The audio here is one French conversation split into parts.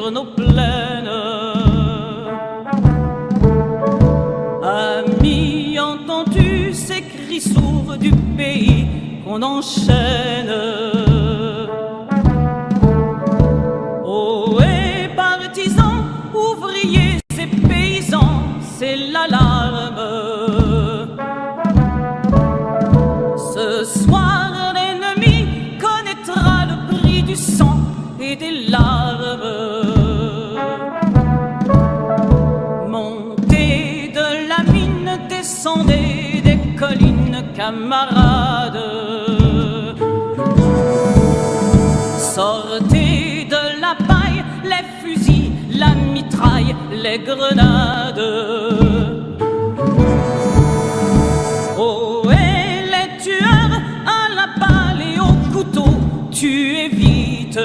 sur nos plaines. Amis, entends-tu ces cris sourds du pays qu'on enchaîne? Oh, et partisans, ouvriers et paysans, c'est l'alarme. Ce soir, l'ennemi connaîtra le prix du sang et des larmes. Montez de la mine, descendez des collines, camarades. Sortez de la paille, les fusils, la mitraille, les grenades. Oh, et les tueurs à la balle et au couteau, tuez vite.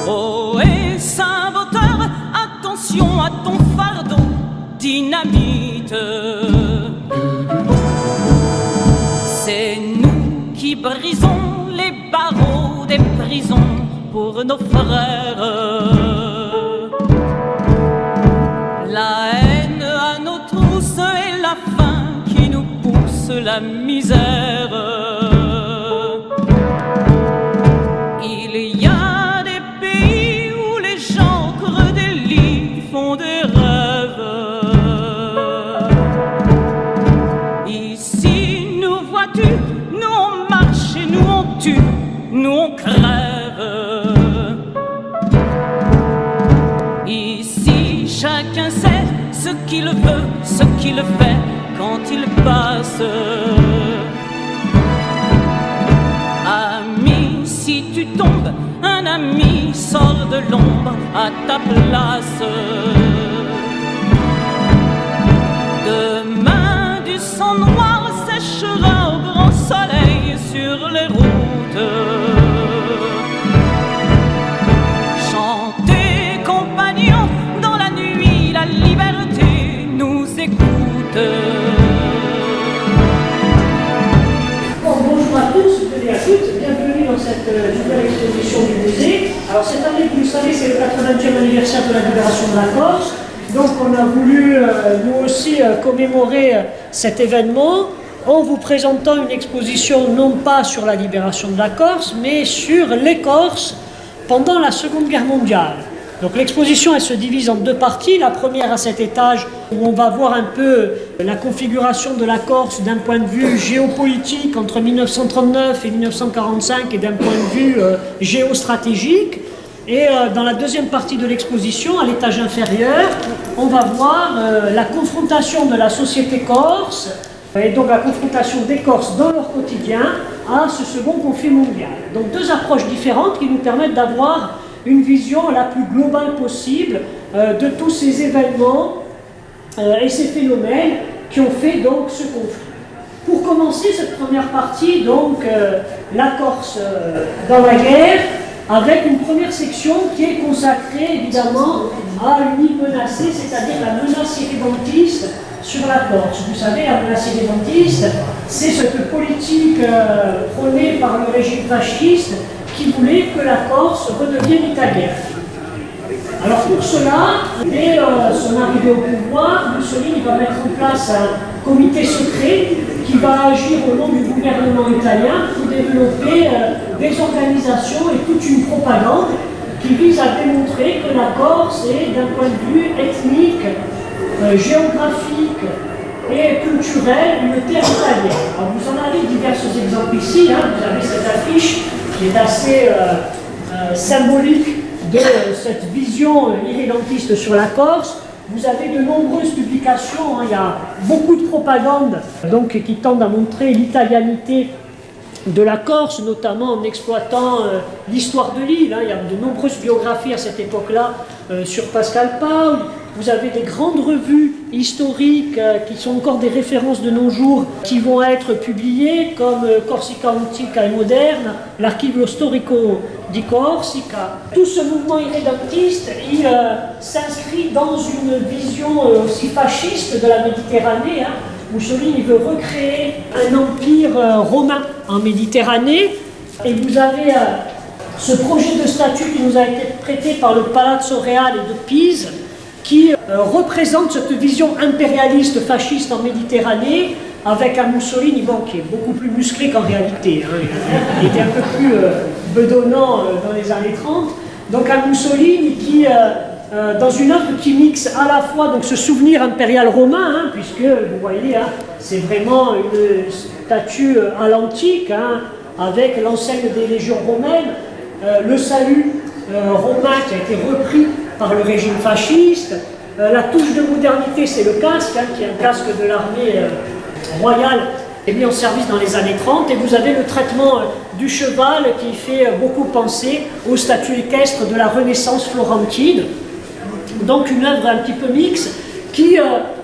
Oh, et saboteur, attention à ton fardeau, dynamite. C'est nous qui brisons les barreaux des prisons pour nos frères. La haine à nos trousses et la faim qui nous pousse la misère. Il y a des pays où les gens creux des lits font des rêves. Ici, nous vois-tu, nous on marche et nous on tue, nous on crève. Ici, chacun sait ce qu'il veut, ce qu'il fait quand il passe. Ami, si tu tombes, un ami sort de l'ombre à ta place. Demain, du sang noir séchera au grand soleil sur les routes. Chantez, compagnons, dans la nuit, la liberté nous écoute. Bonjour à tous et à toutes, bienvenue dans cette nouvelle exposition du musée. Alors cette année, vous le savez, c'est le 80e anniversaire de la libération de la Corse. Donc on a voulu nous aussi commémorer cet événement en vous présentant une exposition non pas sur la libération de la Corse, mais sur les Corses pendant la Seconde Guerre mondiale. Donc l'exposition, elle se divise en deux parties. La première à cet étage où on va voir un peu la configuration de la Corse d'un point de vue géopolitique entre 1939 et 1945 et d'un point de vue géostratégique. Et dans la deuxième partie de l'exposition, à l'étage inférieur, on va voir la confrontation de la société corse et donc la confrontation des Corses dans leur quotidien à ce second conflit mondial. Donc deux approches différentes qui nous permettent d'avoir une vision la plus globale possible de tous ces événements et ces phénomènes qui ont fait donc ce conflit. Pour commencer cette première partie, donc la Corse dans la guerre, avec une première section qui est consacrée évidemment à une île menacée, c'est-à-dire la menace irrédemptiste sur la Corse. Vous savez, la menace irrédemptiste, c'est cette politique prônée par le régime fasciste qui voulait que la Corse redevienne italienne. Alors pour cela, dès son arrivée au pouvoir, Mussolini va mettre en place un comité secret qui va agir au nom du gouvernement italien pour développer des organisations et toute une propagande qui vise à démontrer que la Corse est d'un point de vue ethnique, géographique et culturel une terre italienne. Alors vous en avez divers exemples ici, vous avez cette affiche qui est assez symbolique de cette vision irrédemptiste sur la Corse. Vous avez de nombreuses publications, il y a beaucoup de propagande donc, qui tendent à montrer l'italianité de la Corse, notamment en exploitant l'histoire de l'île. Il y a de nombreuses biographies à cette époque-là sur Pascal Paul. Vous avez des grandes revues historiques qui sont encore des références de nos jours qui vont être publiées comme Corsica Antica et Moderne, l'Archivio Storico di Corsica. Tout ce mouvement irrédemptiste, il s'inscrit dans une vision aussi fasciste de la Méditerranée. Mussolini veut recréer un empire romain en Méditerranée et vous avez ce projet de statut qui nous a été prêté par le Palazzo Reale de Pise, qui représente cette vision impérialiste fasciste en Méditerranée, avec un Mussolini qui est beaucoup plus musclé qu'en réalité. Hein. Il était un peu plus bedonnant dans les années 30. Donc un Mussolini qui, dans une œuvre qui mixe à la fois donc, ce souvenir impérial romain, hein, puisque vous voyez, hein, c'est vraiment une statue à l'antique, hein, avec l'enseigne des légions romaines, le salut romain qui a été repris par le régime fasciste. La touche de modernité, c'est le casque, hein, qui est un casque de l'armée royale est mis en service dans les années 30, et vous avez le traitement du cheval qui fait beaucoup penser aux statues équestres de la Renaissance florentine. Donc une œuvre un petit peu mixte qui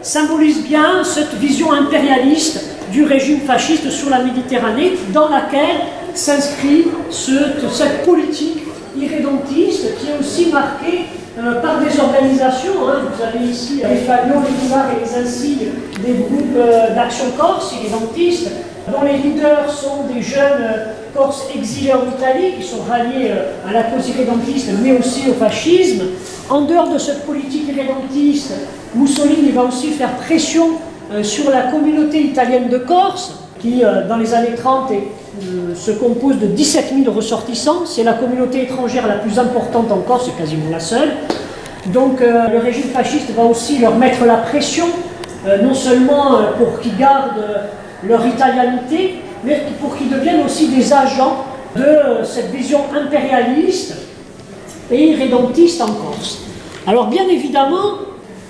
symbolise bien cette vision impérialiste du régime fasciste sur la Méditerranée, dans laquelle s'inscrit cette politique irrédentiste qui est aussi marquée par des organisations. Hein. Vous avez ici les fanaux, les boulevards et les insignes des groupes d'action corse irrédentistes, dont les leaders sont des jeunes Corses exilés en Italie qui sont ralliés à la cause irrédentiste mais aussi au fascisme. En dehors de cette politique irrédentiste, Mussolini va aussi faire pression sur la communauté italienne de Corse qui, dans les années 30, se compose de 17 000 ressortissants. C'est la communauté étrangère la plus importante en Corse, c'est quasiment la seule. Donc le régime fasciste va aussi leur mettre la pression, non seulement pour qu'ils gardent leur italianité, mais pour qu'ils deviennent aussi des agents de cette vision impérialiste et irrédentiste en Corse. Alors bien évidemment,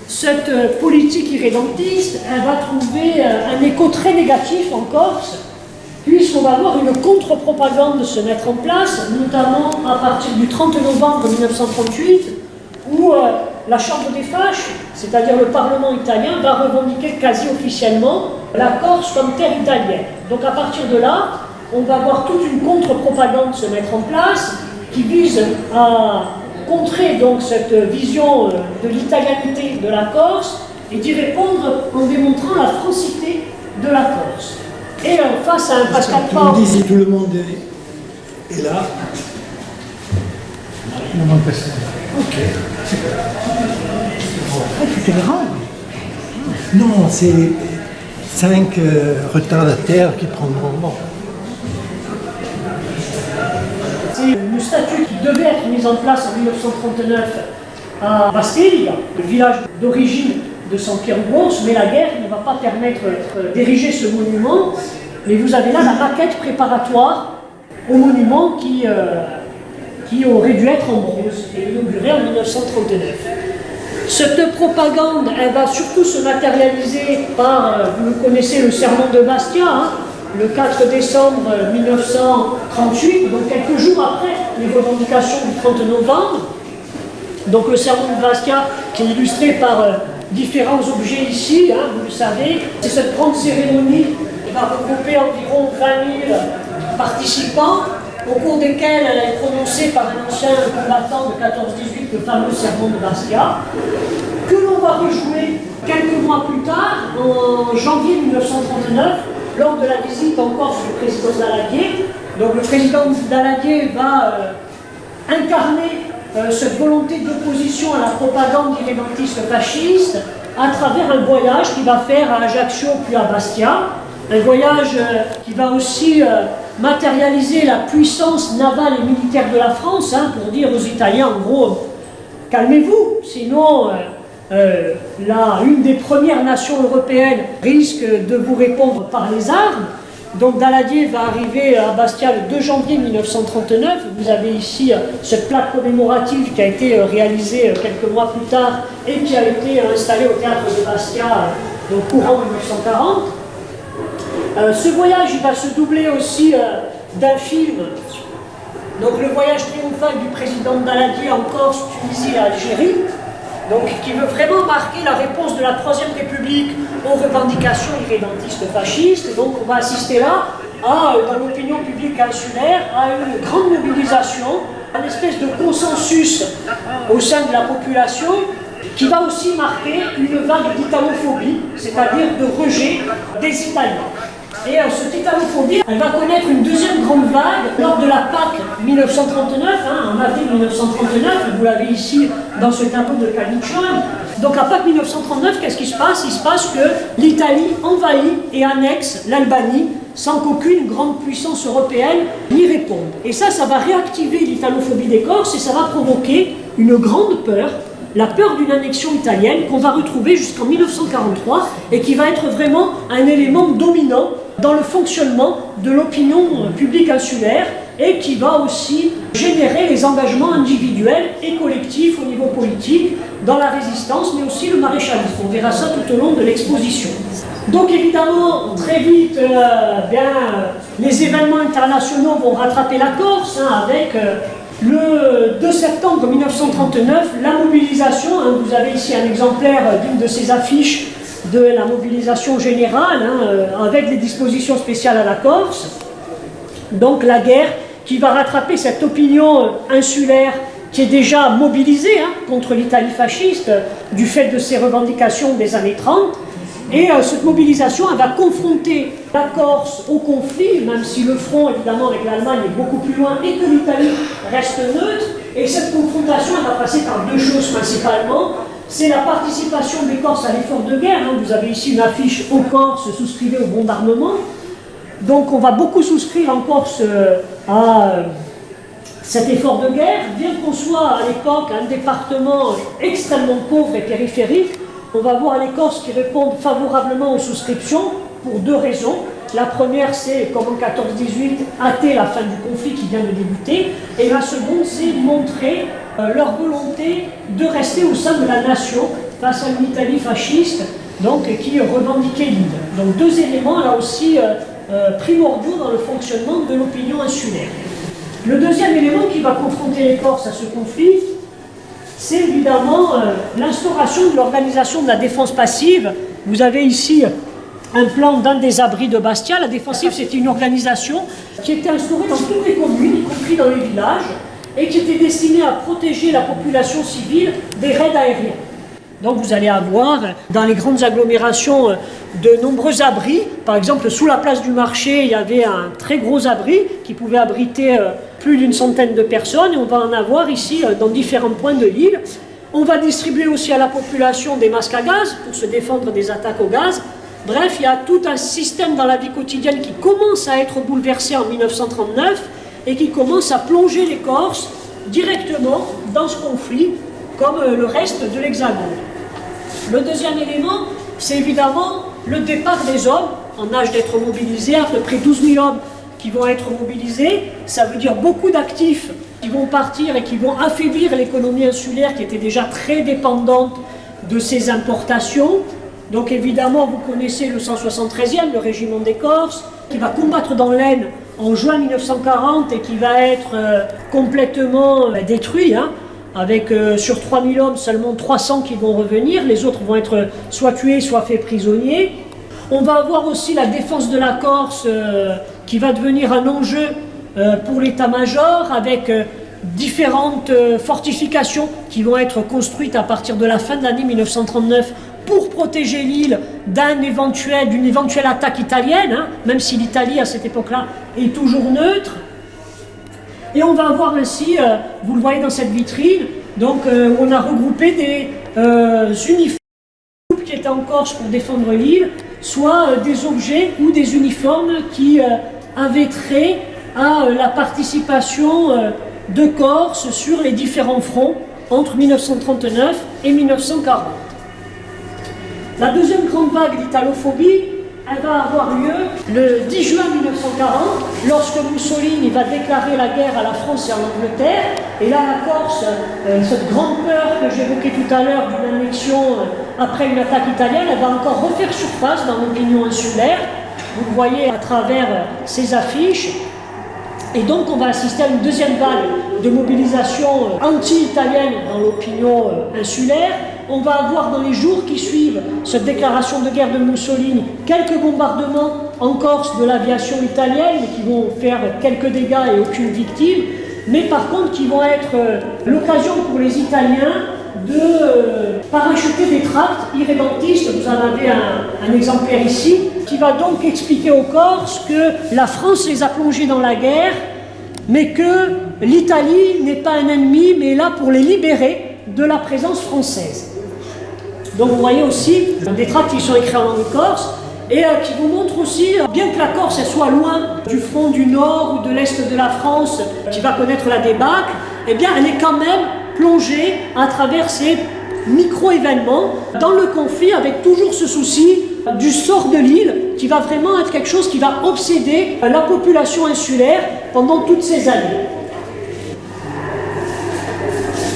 cette politique irrédentiste, elle va trouver un écho très négatif en Corse, puisqu'on va voir une contre-propagande se mettre en place, notamment à partir du 30 novembre 1938, où la Chambre des Fâches, c'est-à-dire le Parlement italien, va revendiquer quasi officiellement la Corse comme terre italienne. Donc à partir de là, on va voir toute une contre-propagande se mettre en place, qui vise à contrer donc cette vision de l'italianité de la Corse et d'y répondre en démontrant la francité de la Corse. Et face à un Pascal Pau... On dit si tout le monde est là. Il manque personne. Ok. Tu es grand. Non, c'est 5 retardataires qui prendront mort. C'est une statue qui devait être mise en place en 1939 à Bastiglia, le village d'origine de San Pierre Bronze, mais la guerre ne va pas permettre d'ériger ce monument. Mais vous avez là la maquette préparatoire au monument qui aurait dû être en bronze et inauguré en 1939. Cette propagande, elle va surtout se matérialiser par, vous connaissez le sermon de Bastia, hein, le 4 décembre 1938, donc quelques jours après les revendications du 30 novembre. Donc le sermon de Bastia qui est illustré par différents objets ici, hein, vous le savez. C'est cette grande cérémonie qui va regrouper environ 20 000 participants, au cours desquels elle est prononcée par un ancien combattant de 14-18, le fameux sermon de Bastia, que l'on va rejouer quelques mois plus tard, en janvier 1939, lors de la visite en Corse du président Daladier. Donc le président Daladier va incarner cette volonté d'opposition à la propagande irrédentiste fasciste à travers un voyage qu'il va faire à Ajaccio puis à Bastia. Un voyage qui va aussi matérialiser la puissance navale et militaire de la France, hein, pour dire aux Italiens, en gros, calmez-vous, sinon une des premières nations européennes risque de vous répondre par les armes. Donc Daladier va arriver à Bastia le 2 janvier 1939. Vous avez ici cette plaque commémorative qui a été réalisée quelques mois plus tard et qui a été installée au théâtre de Bastia au courant 1940. Ce voyage il va se doubler aussi d'un film, donc le voyage triomphal du président Daladier en Corse, Tunisie et Algérie, donc qui veut vraiment marquer la réponse de la Troisième République aux revendications irrédentistes fascistes. Donc on va assister là à, dans l'opinion publique insulaire, à une grande mobilisation, une espèce de consensus au sein de la population qui va aussi marquer une vague d'italophobie, c'est-à-dire de rejet des Italiens. Et cette italophobie, elle va connaître une deuxième grande vague lors de la Pâques 1939, en avril 1939, vous l'avez ici dans ce tableau de Caligione. Donc à Pâques 1939, qu'est-ce qui se passe? Il se passe que l'Italie envahit et annexe l'Albanie sans qu'aucune grande puissance européenne n'y réponde. Et ça va réactiver l'italophobie des Corses et ça va provoquer une grande peur, la peur d'une annexion italienne qu'on va retrouver jusqu'en 1943 et qui va être vraiment un élément dominant dans le fonctionnement de l'opinion publique insulaire et qui va aussi générer les engagements individuels et collectifs au niveau politique dans la résistance, mais aussi le maréchalisme. On verra ça tout au long de l'exposition. Donc évidemment, très vite, les événements internationaux vont rattraper la Corse avec le 2 septembre 1939, la mobilisation. Vous avez ici un exemplaire d'une de ces affiches de la mobilisation générale avec les dispositions spéciales à la Corse. Donc la guerre qui va rattraper cette opinion insulaire qui est déjà mobilisée contre l'Italie fasciste du fait de ses revendications des années 30. Et cette mobilisation, elle va confronter la Corse au conflit, même si le front, évidemment, avec l'Allemagne est beaucoup plus loin et que l'Italie reste neutre. Et cette confrontation, elle va passer par deux choses principalement. C'est la participation des Corses à l'effort de guerre. Vous avez ici une affiche aux Corses, souscrivez au bombardement. Donc on va beaucoup souscrire en Corse à cet effort de guerre, bien qu'on soit à l'époque un département extrêmement pauvre et périphérique. On va voir les Corses qui répondent favorablement aux souscriptions pour deux raisons. La première, c'est, comme en 14-18, hâter la fin du conflit qui vient de débuter. Et la seconde, c'est montrer leur volonté de rester au sein de la nation face à une Italie fasciste donc, qui revendiquait l'île. Donc deux éléments là aussi primordiaux dans le fonctionnement de l'opinion insulaire. Le deuxième élément qui va confronter les Corses à ce conflit, c'est évidemment l'instauration de l'organisation de la défense passive. Vous avez ici un plan d'un des abris de Bastia. La défensive, c'était une organisation qui était instaurée dans toutes les communes, y compris dans les villages, et qui était destinée à protéger la population civile des raids aériens. Donc vous allez avoir dans les grandes agglomérations de nombreux abris. Par exemple, sous la place du marché, il y avait un très gros abri qui pouvait abriter plus d'une centaine de personnes. Et on va en avoir ici dans différents points de l'île. On va distribuer aussi à la population des masques à gaz pour se défendre des attaques au gaz. Bref, il y a tout un système dans la vie quotidienne qui commence à être bouleversé en 1939 et qui commence à plonger les Corses directement dans ce conflit, comme le reste de l'Hexagone. Le deuxième élément, c'est évidemment le départ des hommes en âge d'être mobilisés, à peu près 12 000 hommes qui vont être mobilisés. Ça veut dire beaucoup d'actifs qui vont partir et qui vont affaiblir l'économie insulaire qui était déjà très dépendante de ces importations. Donc évidemment, vous connaissez le 173e, le régiment des Corses, qui va combattre dans l'Aisne en juin 1940 et qui va être complètement détruit, avec sur 3000 hommes, seulement 300 qui vont revenir, les autres vont être soit tués, soit faits prisonniers. On va avoir aussi la défense de la Corse qui va devenir un enjeu pour l'état-major, avec différentes fortifications qui vont être construites à partir de la fin de l'année 1939 pour protéger l'île d'une éventuelle attaque italienne, même si l'Italie à cette époque-là est toujours neutre. Et on va avoir ainsi, vous le voyez dans cette vitrine, donc on a regroupé des uniformes qui étaient en Corse pour défendre l'île, soit des objets ou des uniformes qui avaient trait à la participation de Corse sur les différents fronts entre 1939 et 1940. La deuxième grande vague d'italophobie, elle va avoir lieu le 10 juin 1940, lorsque Mussolini va déclarer la guerre à la France et à l'Angleterre. Et là, la Corse, cette grande peur que j'évoquais tout à l'heure d'une annexion après une attaque italienne, elle va encore refaire surface dans l'opinion insulaire. Vous le voyez à travers ces affiches. Et donc, on va assister à une deuxième vague de mobilisation anti-italienne dans l'opinion insulaire. On va avoir dans les jours qui suivent cette déclaration de guerre de Mussolini quelques bombardements en Corse de l'aviation italienne qui vont faire quelques dégâts et aucune victime, mais par contre qui vont être l'occasion pour les Italiens de parachuter des tracts irrédentistes. Vous en avez un exemplaire ici, qui va donc expliquer aux Corses que la France les a plongés dans la guerre, mais que l'Italie n'est pas un ennemi, mais est là pour les libérer de la présence française. Donc vous voyez aussi des tracts qui sont écrits en langue corse, et qui vous montrent aussi, bien que la Corse elle soit loin du front du nord ou de l'est de la France, qui va connaître la débâcle, eh bien elle est quand même plongée à travers ces micro-événements dans le conflit, avec toujours ce souci du sort de l'île, qui va vraiment être quelque chose qui va obséder la population insulaire pendant toutes ces années.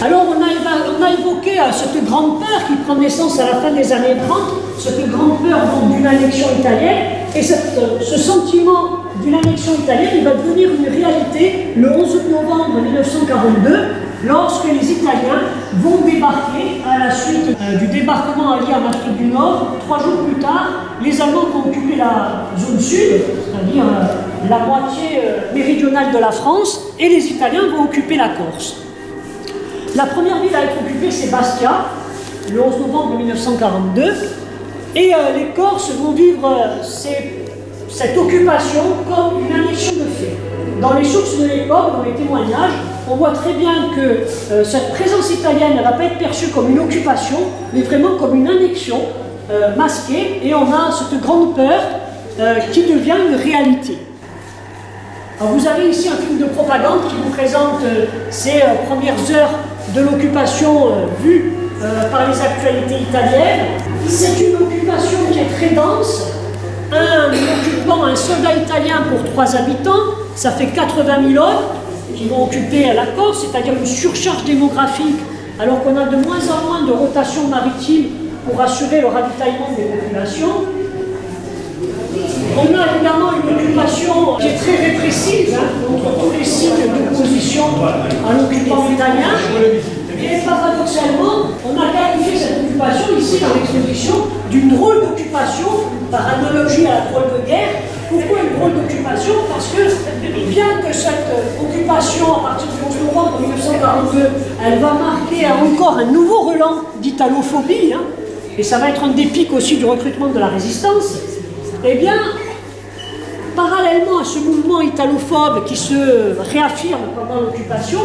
Alors on a évoqué cette grande peur qui prend naissance à la fin des années 30, cette grande peur d'une annexion italienne, et ce sentiment d'une annexion italienne, il va devenir une réalité le 11 novembre 1942, lorsque les Italiens vont débarquer à la suite du débarquement allié en Afrique du Nord. 3 jours plus tard, les Allemands vont occuper la zone sud, c'est-à-dire la moitié méridionale de la France, et les Italiens vont occuper la Corse. La première ville à être occupée, c'est Bastia, le 11 novembre 1942, et les Corses vont vivre cette occupation comme une annexion de fait. Dans les sources de l'époque, dans les témoignages, on voit très bien que cette présence italienne ne va pas être perçue comme une occupation, mais vraiment comme une annexion masquée, et on a cette grande peur qui devient une réalité. Alors vous avez ici un film de propagande qui vous présente ces premières heures de l'occupation vue par les actualités italiennes. C'est une occupation qui est très dense. Un soldat italien pour 3 habitants, ça fait 80 000 hommes qui vont occuper la Corse, c'est-à-dire une surcharge démographique, alors qu'on a de moins en moins de rotation maritime pour assurer le ravitaillement des populations. On a évidemment une occupation qui est très répressive, contre tous les signes d'opposition à l'occupant italien. Et paradoxalement, on a qualifié cette occupation ici dans l'exposition d'une drôle d'occupation, par analogie à la drôle de guerre. Pourquoi une drôle d'occupation? Parce que bien que cette occupation, à partir du 11 novembre 1942, elle va marquer encore un nouveau relan d'italophobie, et ça va être un des pics aussi du recrutement de la résistance, eh bien, parallèlement à ce mouvement italophobe qui se réaffirme pendant l'occupation,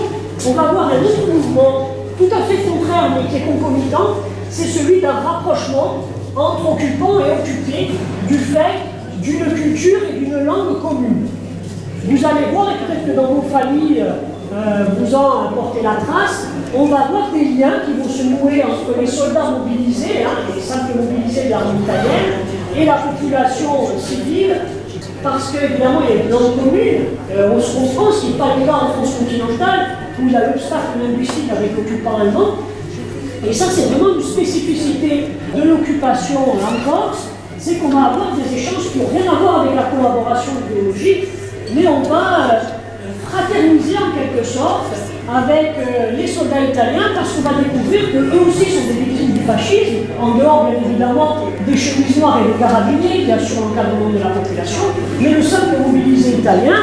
on va voir un autre mouvement tout à fait contraire mais qui est concomitant, c'est celui d'un rapprochement entre occupants et occupés du fait d'une culture et d'une langue commune. Vous allez voir, et peut-être que dans vos familles vous en portez la trace, on va voir des liens qui vont se nouer entre les soldats mobilisés, les simples mobilisés de l'armée italienne, et la population civile, parce qu'évidemment il y a une langue commune. On se comprend, ce qui n'est pas le cas en France continentale, où il y a l'obstacle linguistique avec l'occupant allemand. Et ça, c'est vraiment une spécificité de l'occupation en Corse, c'est qu'on va avoir des échanges qui n'ont rien à voir avec la collaboration idéologique, mais on va fraterniser en quelque sorte avec les soldats italiens, parce qu'on va découvrir qu'eux aussi sont des victimes du fascisme, en dehors bien évidemment des chemises noires et des carabiniers qui assurent l'encadrement de la population, mais le simple mobilisé italien,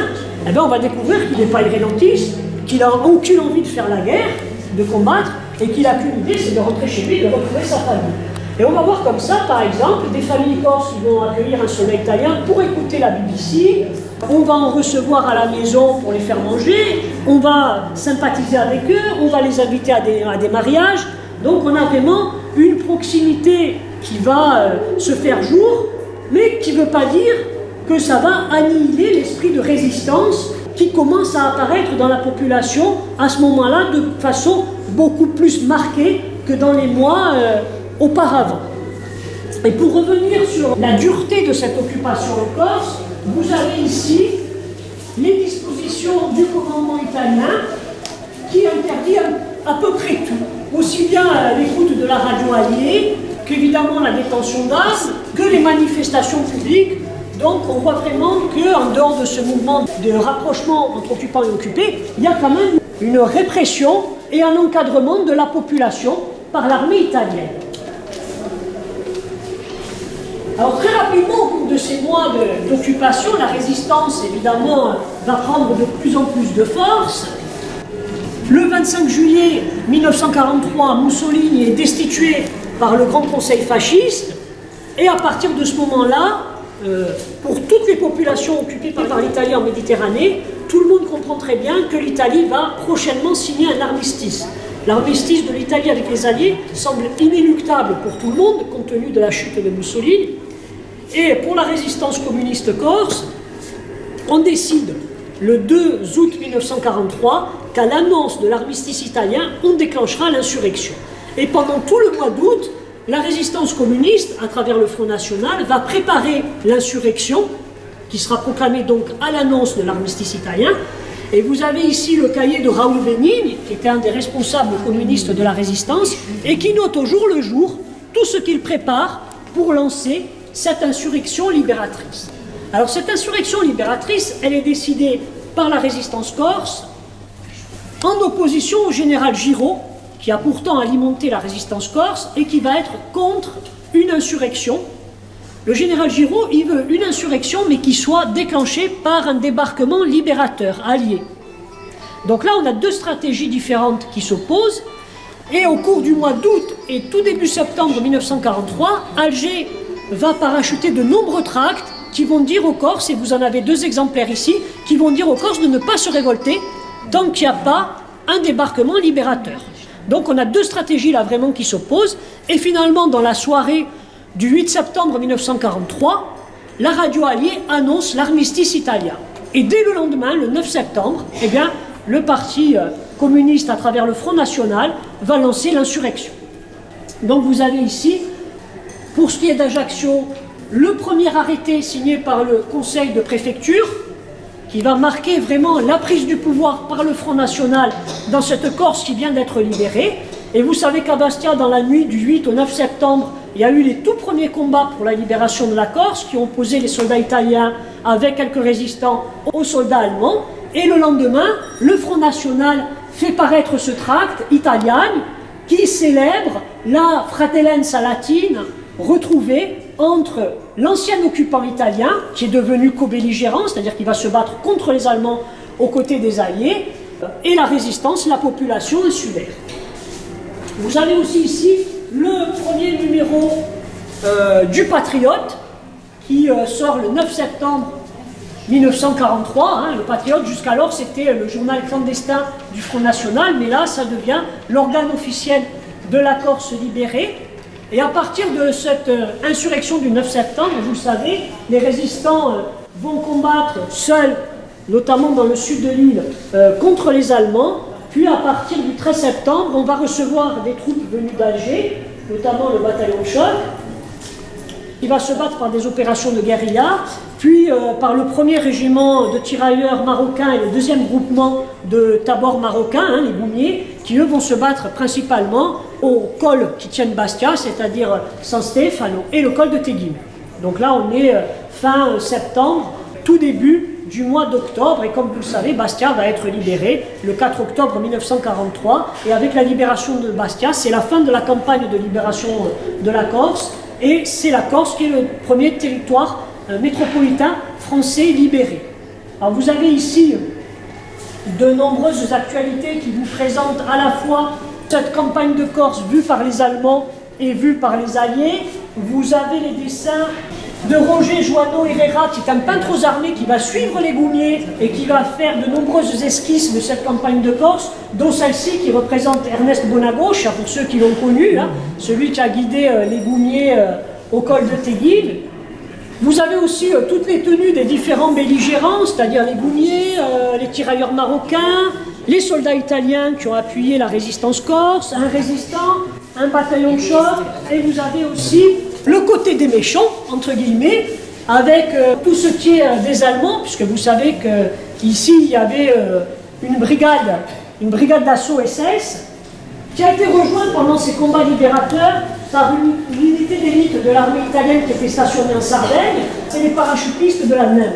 eh bien, on va découvrir qu'il n'est pas irrédentiste, qu'il n'a aucune envie de faire la guerre, de combattre, et qu'il n'a qu'une idée, c'est de rentrer chez lui, de retrouver sa famille. Et on va voir comme ça, par exemple, des familles corses qui vont accueillir un soldat italien pour écouter la BBC. On va en recevoir à la maison pour les faire manger, on va sympathiser avec eux, on va les inviter à des mariages. Donc on a vraiment une proximité qui va se faire jour, mais qui ne veut pas dire que ça va annihiler l'esprit de résistance qui commence à apparaître dans la population à ce moment-là de façon beaucoup plus marquée que dans les mois auparavant. Et pour revenir sur la dureté de cette occupation en Corse, vous avez ici les dispositions du commandement italien qui interdit à peu près tout, aussi bien l'écoute de la radio alliée qu'évidemment la détention d'armes, que les manifestations publiques. Donc on voit vraiment qu'en dehors de ce mouvement de rapprochement entre occupants et occupés, il y a quand même une répression et un encadrement de la population par l'armée italienne. Alors très rapidement, au cours de ces mois d'occupation, la résistance évidemment va prendre de plus en plus de force. Le 25 juillet 1943, Mussolini est destitué par le Grand Conseil fasciste, et à partir de ce moment-là, pour toutes les populations occupées par l'Italie en Méditerranée, tout le monde comprend très bien que l'Italie va prochainement signer un armistice. L'armistice de l'Italie avec les Alliés semble inéluctable pour tout le monde, compte tenu de la chute de Mussolini. Et pour la résistance communiste corse, on décide le 2 août 1943 qu'à l'annonce de l'armistice italien, on déclenchera l'insurrection. Et pendant tout le mois d'août, la résistance communiste, à travers le Front National, va préparer l'insurrection, qui sera proclamée donc à l'annonce de l'armistice italien. Et vous avez ici le cahier de Raoul Benigni, qui était un des responsables communistes de la résistance, et qui note au jour le jour tout ce qu'il prépare pour lancer cette insurrection libératrice. Alors cette insurrection libératrice, elle est décidée par la résistance corse, en opposition au général Giraud, qui a pourtant alimenté la résistance corse et qui va être contre une insurrection. Le général Giraud, il veut une insurrection, mais qui soit déclenchée par un débarquement libérateur, allié. Donc là, on a deux stratégies différentes qui s'opposent, et au cours du mois d'août et tout début septembre 1943, Alger va parachuter de nombreux tracts qui vont dire aux Corses, et vous en avez deux exemplaires ici, qui vont dire aux Corses de ne pas se révolter tant qu'il n'y a pas un débarquement libérateur. Donc on a deux stratégies là vraiment qui s'opposent, et finalement dans la soirée du 8 septembre 1943, la radio alliée annonce l'armistice italien. Et dès le lendemain, le 9 septembre, eh bien, le parti communiste à travers le Front National va lancer l'insurrection. Donc vous avez ici, pour ce qui est d'Ajaccio, le premier arrêté signé par le conseil de préfecture, qui va marquer vraiment la prise du pouvoir par le Front National dans cette Corse qui vient d'être libérée. Et vous savez qu'à Bastia, dans la nuit du 8 au 9 septembre, il y a eu les tout premiers combats pour la libération de la Corse, qui ont opposé les soldats italiens avec quelques résistants aux soldats allemands. Et le lendemain, le Front National fait paraître ce tract, Italiani, qui célèbre la fratellanza latine retrouvée entre l'ancien occupant italien, qui est devenu co-belligérant, c'est-à-dire qu'il va se battre contre les Allemands aux côtés des Alliés, et la résistance, la population insulaire. Vous avez aussi ici le premier numéro du Patriote, qui sort le 9 septembre 1943. Le Patriote, jusqu'alors, c'était le journal clandestin du Front National, mais là, ça devient l'organe officiel de la Corse libérée. Et à partir de cette insurrection du 9 septembre, vous le savez, les résistants vont combattre seuls, notamment dans le sud de l'île, contre les Allemands. Puis à partir du 13 septembre, on va recevoir des troupes venues d'Alger, notamment le bataillon de choc, qui va se battre par des opérations de guérilla, puis par le premier régiment de tirailleurs marocains et le deuxième groupement de tabors marocains, les Goumiers, qui eux vont se battre principalement au col qui tiennent Bastia, c'est-à-dire San Stefano, et le col de Teguim. Donc là, on est fin septembre, tout début du mois d'octobre, et comme vous le savez, Bastia va être libérée le 4 octobre 1943, et avec la libération de Bastia, c'est la fin de la campagne de libération de la Corse, et c'est la Corse qui est le premier territoire métropolitain français libéré. Alors vous avez ici de nombreuses actualités qui vous présentent à la fois cette campagne de Corse vue par les Allemands et vue par les Alliés. Vous avez les dessins de Roger Joanneau Herrera, qui est un peintre aux armées qui va suivre les Goumiers et qui va faire de nombreuses esquisses de cette campagne de Corse, dont celle-ci qui représente Ernest Bonagauche, pour ceux qui l'ont connu, celui qui a guidé les Goumiers au col de Teguim. Vous avez aussi toutes les tenues des différents belligérants, c'est-à-dire les Goumiers, les tirailleurs marocains, les soldats italiens qui ont appuyé la résistance corse, un résistant, un bataillon de choc, et vous avez aussi le côté des méchants, entre guillemets, avec tout ce qui est des Allemands, puisque vous savez qu'ici il y avait une brigade d'assaut SS, qui a été rejointe pendant ces combats libérateurs par une unité d'élite de l'armée italienne qui était stationnée en Sardaigne. C'est les parachutistes de la NEM,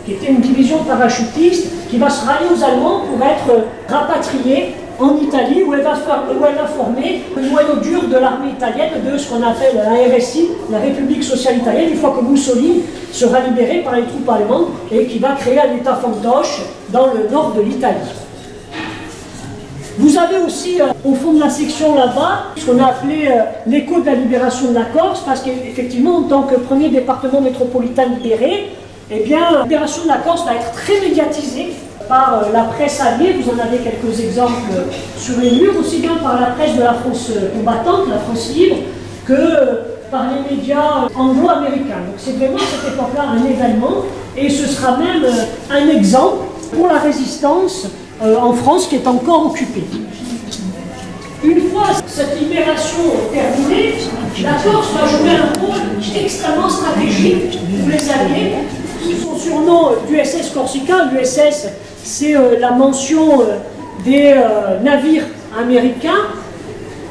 qui était une division parachutiste qui va se rallier aux Allemands pour être rapatriée en Italie, où elle va former le noyau dur de l'armée italienne, de ce qu'on appelle la RSI, la République sociale italienne, une fois que Mussolini sera libéré par les troupes allemandes, et qui va créer un État fantoche dans le nord de l'Italie. Vous avez aussi au fond de la section là-bas ce qu'on a appelé l'écho de la libération de la Corse, parce qu'effectivement, en tant que premier département métropolitain libéré, eh bien, la libération de la Corse va être très médiatisée par la presse alliée. Vous en avez quelques exemples sur les murs, aussi bien par la presse de la France combattante, la France libre, que par les médias anglo-américains. Donc c'est vraiment à cette époque-là un événement, et ce sera même un exemple pour la résistance en France qui est encore occupée. Une fois cette libération terminée, la Corse va jouer un rôle extrêmement stratégique pour les Alliés. Son surnom d'USS Corsica, l'USS c'est la mention des navires américains.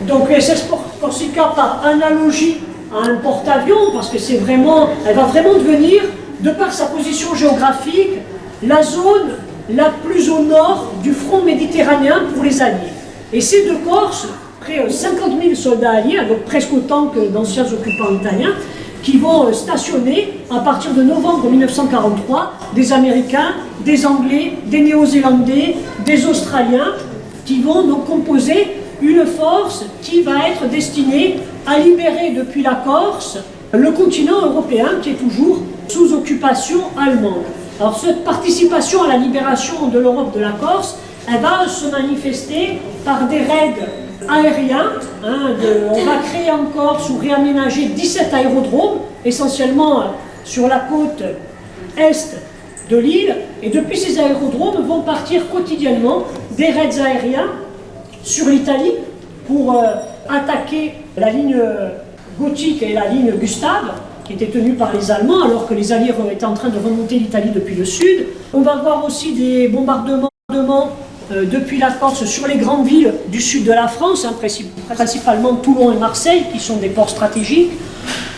Donc l'USS Corsica par analogie à un porte-avions, parce que elle va vraiment devenir, de par sa position géographique, la zone la plus au nord du front méditerranéen pour les Alliés. Et ces deux Corses, près de 50 000 soldats alliés, donc presque autant que d'anciens occupants italiens, qui vont stationner à partir de novembre 1943 des Américains, des Anglais, des Néo-Zélandais, des Australiens, qui vont donc composer une force qui va être destinée à libérer depuis la Corse le continent européen qui est toujours sous occupation allemande. Alors cette participation à la libération de l'Europe de la Corse, elle va se manifester par des raids aériens. On va créer en Corse ou réaménager 17 aérodromes, essentiellement sur la côte est de l'île. Et depuis ces aérodromes vont partir quotidiennement des raids aériens sur l'Italie pour attaquer la ligne gothique et la ligne Gustave, qui était tenue par les Allemands, alors que les Alliés étaient en train de remonter l'Italie depuis le sud. On va voir aussi des bombardements depuis la Corse sur les grandes villes du sud de la France, principalement Toulon et Marseille, qui sont des ports stratégiques.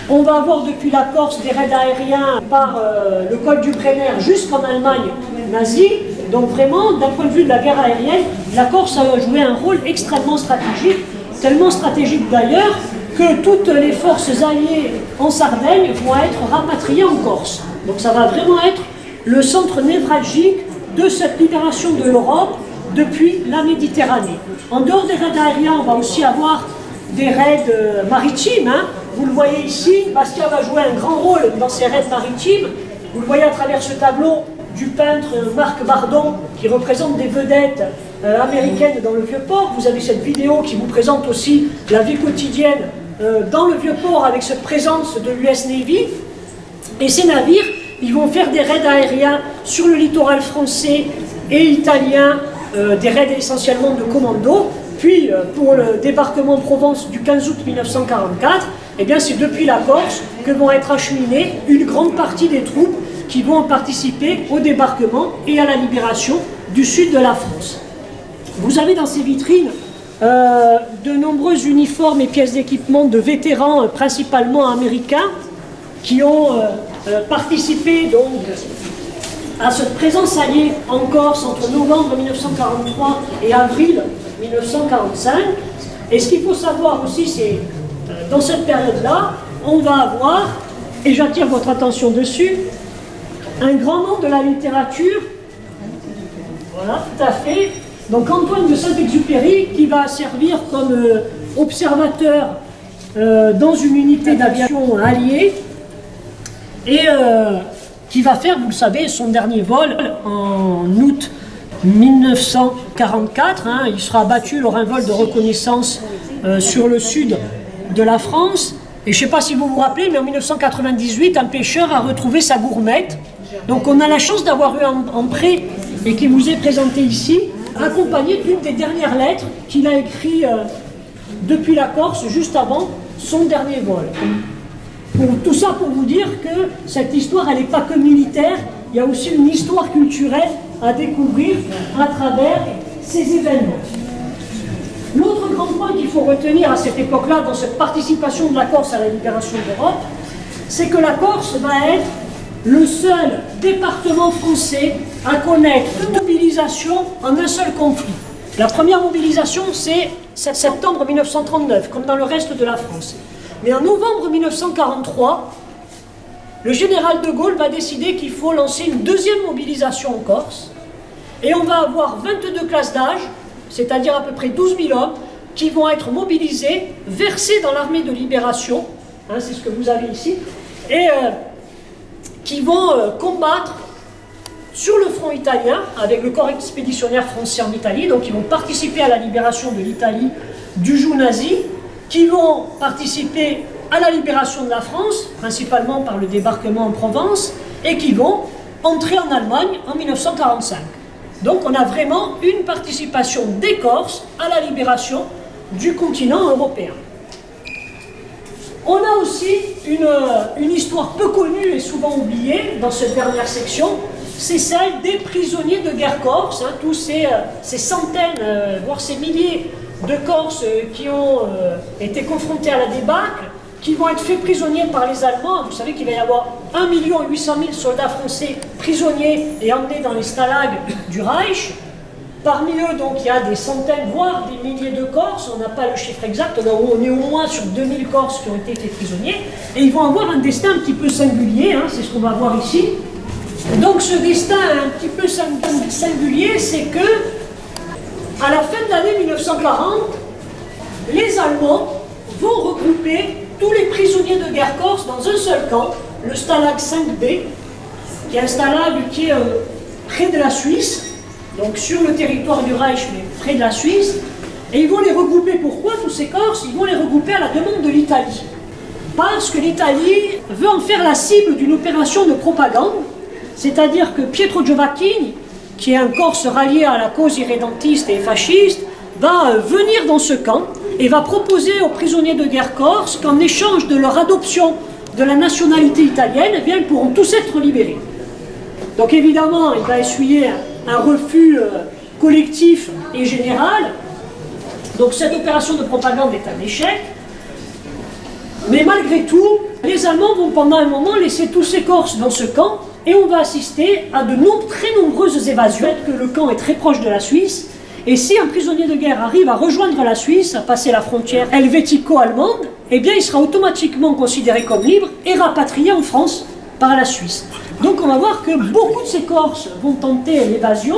On va avoir depuis la Corse des raids aériens par le col du Brenner jusqu'en Allemagne nazie. Donc vraiment, d'un point de vue de la guerre aérienne, la Corse a joué un rôle extrêmement stratégique, tellement stratégique d'ailleurs que toutes les forces alliées en Sardaigne vont être rapatriées en Corse. Donc ça va vraiment être le centre névralgique de cette libération de l'Europe depuis la Méditerranée. En dehors des raids aériens, on va aussi avoir des raids maritimes. Vous le voyez ici, Bastia va jouer un grand rôle dans ces raids maritimes. Vous le voyez à travers ce tableau du peintre Marc Bardon, qui représente des vedettes américaines dans le Vieux-Port. Vous avez cette vidéo qui vous présente aussi la vie quotidienne dans le Vieux-Port avec cette présence de l'US Navy. Et ces navires, ils vont faire des raids aériens sur le littoral français et italien, des raids essentiellement de commando. Puis, pour le débarquement en Provence du 15 août 1944, eh bien, c'est depuis la Corse que vont être acheminées une grande partie des troupes qui vont participer au débarquement et à la libération du sud de la France. Vous avez dans ces vitrines de nombreux uniformes et pièces d'équipement de vétérans, principalement américains, qui ont participé donc à cette présence alliée en Corse entre novembre 1943 et avril 1945. Et ce qu'il faut savoir aussi, c'est dans cette période-là, on va avoir, et j'attire votre attention dessus, un grand nom de la littérature. Voilà, tout à fait. Donc Antoine de Saint-Exupéry, qui va servir comme observateur dans une unité d'aviation alliée, et qui va faire, vous le savez, son dernier vol en août 1944. Il sera abattu lors d'un vol de reconnaissance sur le sud de la France. Et je ne sais pas si vous vous rappelez, mais en 1998, un pêcheur a retrouvé sa gourmette. Donc on a la chance d'avoir eu en prêt, et qui vous est présenté ici, accompagné d'une des dernières lettres qu'il a écrites depuis la Corse, juste avant son dernier vol. Tout ça pour vous dire que cette histoire, elle n'est pas que militaire, il y a aussi une histoire culturelle à découvrir à travers ces événements. L'autre grand point qu'il faut retenir à cette époque-là, dans cette participation de la Corse à la libération de l'Europe, c'est que la Corse va être le seul département français à connaître deux mobilisations en un seul conflit. La première mobilisation, c'est septembre 1939, comme dans le reste de la France. Mais en novembre 1943, le général de Gaulle va décider qu'il faut lancer une deuxième mobilisation en Corse. Et on va avoir 22 classes d'âge c'est-à-dire à peu près 12 000 hommes, qui vont être mobilisés, versés dans l'armée de libération, hein, c'est ce que vous avez ici, et qui vont combattre sur le front italien, avec le corps expéditionnaire français en Italie, donc ils vont participer à la libération de l'Italie du joug nazi, qui vont participer à la libération de la France, principalement par le débarquement en Provence, et qui vont entrer en Allemagne en 1945. Donc on a vraiment une participation des Corses à la libération du continent européen. On a aussi une histoire peu connue et souvent oubliée dans cette dernière section, c'est celle des prisonniers de guerre corses, hein, tous ces centaines, voire ces milliers de Corses qui ont été confrontés à la débâcle, qui vont être faits prisonniers par les Allemands. Vous savez qu'il va y avoir 1 800 000 soldats français prisonniers et emmenés dans les stalags du Reich. Parmi eux, donc, il y a des centaines, voire des milliers de Corses, on n'a pas le chiffre exact, on est au moins sur 2000 Corses qui ont été faits prisonniers, et ils vont avoir un destin un petit peu singulier, hein, c'est ce qu'on va voir ici. Donc ce destin un petit peu singulier, c'est que, à la fin de l'année 1940, les Allemands vont regrouper tous les prisonniers de guerre corse dans un seul camp, le Stalag 5B, qui est un stalag qui est près de la Suisse, donc sur le territoire du Reich, mais près de la Suisse, et ils vont les regrouper. Pourquoi tous ces Corses? Ils vont les regrouper à la demande de l'Italie. Parce que l'Italie veut en faire la cible d'une opération de propagande, c'est-à-dire que Pietro Giovacchini, qui est un Corse rallié à la cause irrédentiste et fasciste, va venir dans ce camp et va proposer aux prisonniers de guerre corse qu'en échange de leur adoption de la nationalité italienne, eh bien, ils pourront tous être libérés. Donc évidemment, il va essuyer un refus collectif et général. Donc cette opération de propagande est un échec. Mais malgré tout, les Allemands vont pendant un moment laisser tous ces Corses dans ce camp et on va assister à de très nombreuses évasions, que le camp est très proche de la Suisse. Et si un prisonnier de guerre arrive à rejoindre la Suisse, à passer la frontière helvético-allemande, eh bien il sera automatiquement considéré comme libre et rapatrié en France par la Suisse. Donc on va voir que beaucoup de ces Corses vont tenter l'évasion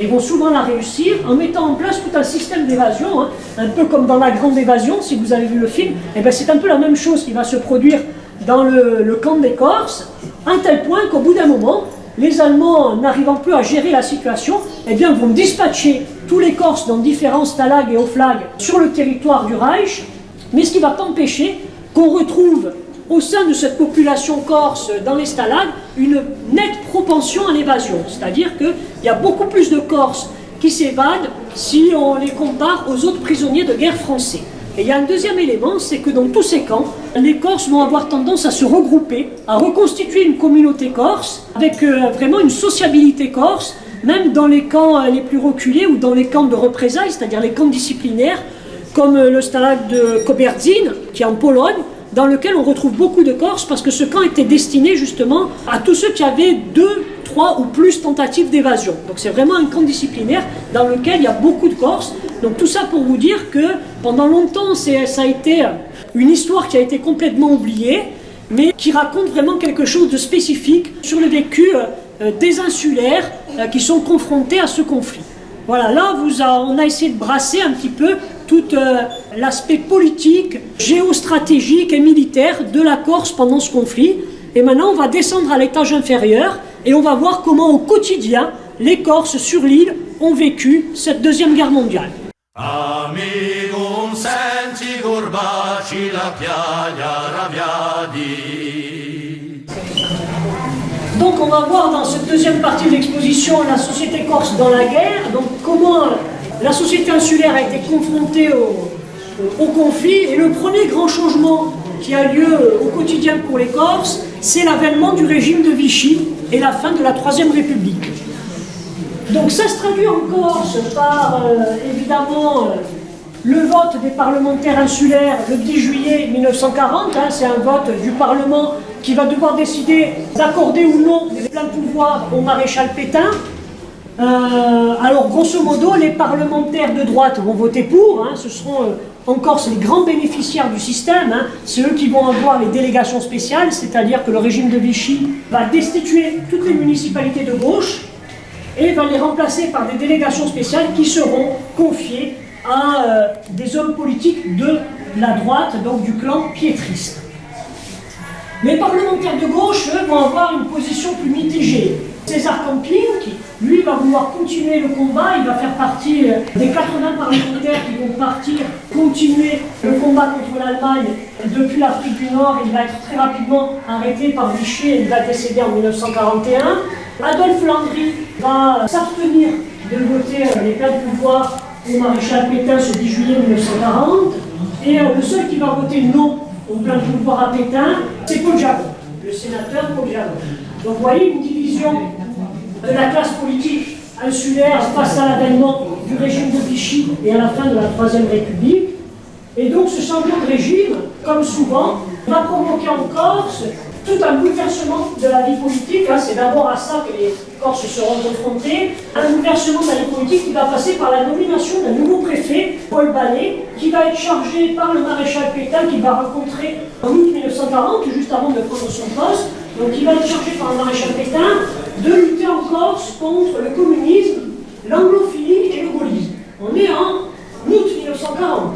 et vont souvent la réussir en mettant en place tout un système d'évasion, hein, un peu comme dans La Grande Évasion, si vous avez vu le film, eh bien c'est un peu la même chose qui va se produire dans le camp des Corses, à un tel point qu'au bout d'un moment, les Allemands, n'arrivant plus à gérer la situation, eh bien, vont dispatcher tous les Corses dans différents stalags et oflags sur le territoire du Reich, mais ce qui ne va pas empêcher qu'on retrouve au sein de cette population corse dans les stalags une nette propension à l'évasion. C'est-à-dire qu'il y a beaucoup plus de Corses qui s'évadent si on les compare aux autres prisonniers de guerre français. Et il y a un deuxième élément, c'est que dans tous ces camps, les Corses vont avoir tendance à se regrouper, à reconstituer une communauté corse, avec vraiment une sociabilité corse, même dans les camps les plus reculés ou dans les camps de représailles, c'est-à-dire les camps disciplinaires, comme le stalag de Koberdzin, qui est en Pologne, dans lequel on retrouve beaucoup de Corses, parce que ce camp était destiné justement à tous ceux qui avaient 2, 3 ou plus tentatives d'évasion. Donc c'est vraiment un camp disciplinaire dans lequel il y a beaucoup de Corses. Donc tout ça pour vous dire que pendant longtemps, ça a été une histoire qui a été complètement oubliée, mais qui raconte vraiment quelque chose de spécifique sur le vécu des insulaires qui sont confrontés à ce conflit. Voilà, là on a essayé de brasser un petit peu tout l'aspect politique, géostratégique et militaire de la Corse pendant ce conflit. Et maintenant on va descendre à l'étage inférieur et on va voir comment au quotidien les Corses sur l'île ont vécu cette Deuxième Guerre mondiale. Donc on va voir dans cette deuxième partie de l'exposition la société corse dans la guerre, donc comment la société insulaire a été confrontée au conflit. Et le premier grand changement qui a lieu au quotidien pour les Corses, c'est l'avènement du régime de Vichy et la fin de la Troisième République. Donc ça se traduit en Corse par évidemment le vote des parlementaires insulaires le 10 juillet 1940, hein, c'est un vote du Parlement qui va devoir décider d'accorder ou non les pleins pouvoirs au maréchal Pétain. Alors grosso modo, les parlementaires de droite vont voter pour, hein, ce seront en Corse les grands bénéficiaires du système, hein, c'est eux qui vont avoir les délégations spéciales, c'est-à-dire que le régime de Vichy va destituer toutes les municipalités de gauche. et va les remplacer par des délégations spéciales qui seront confiées à des hommes politiques de la droite, donc du clan piétriste. Les parlementaires de gauche, eux, vont avoir une position plus mitigée. César Camping, qui lui va vouloir continuer le combat, il va faire partie des 80 parlementaires qui vont partir, continuer le combat contre l'Allemagne depuis l'Afrique du Nord. Il va être très rapidement arrêté par Vichy et il va décéder en 1941. Adolphe Landry va s'abstenir de voter les pleins de pouvoir au maréchal Pétain ce 10 juillet 1940. Et le seul qui va voter non au plein de pouvoir à Pétain, c'est Paul Jagon, le sénateur Paul Jagon. Donc vous voyez une division de la classe politique insulaire face à l'avènement du régime de Vichy et à la fin de la Troisième République. Et donc ce changement de régime, comme souvent, va provoquer en Corse tout un bouleversement de la vie politique. C'est d'abord à ça que les Corses seront confrontés. Un bouleversement de la vie politique qui va passer par la nomination d'un nouveau préfet, Paul Ballet, qui va être chargé par le maréchal Pétain, qu'il va rencontrer en août 1940, juste avant de prendre son poste. Donc il va être chargé par le maréchal Pétain de lutter en Corse contre le communisme, l'anglophilie et le gaullisme. On est en août 1940.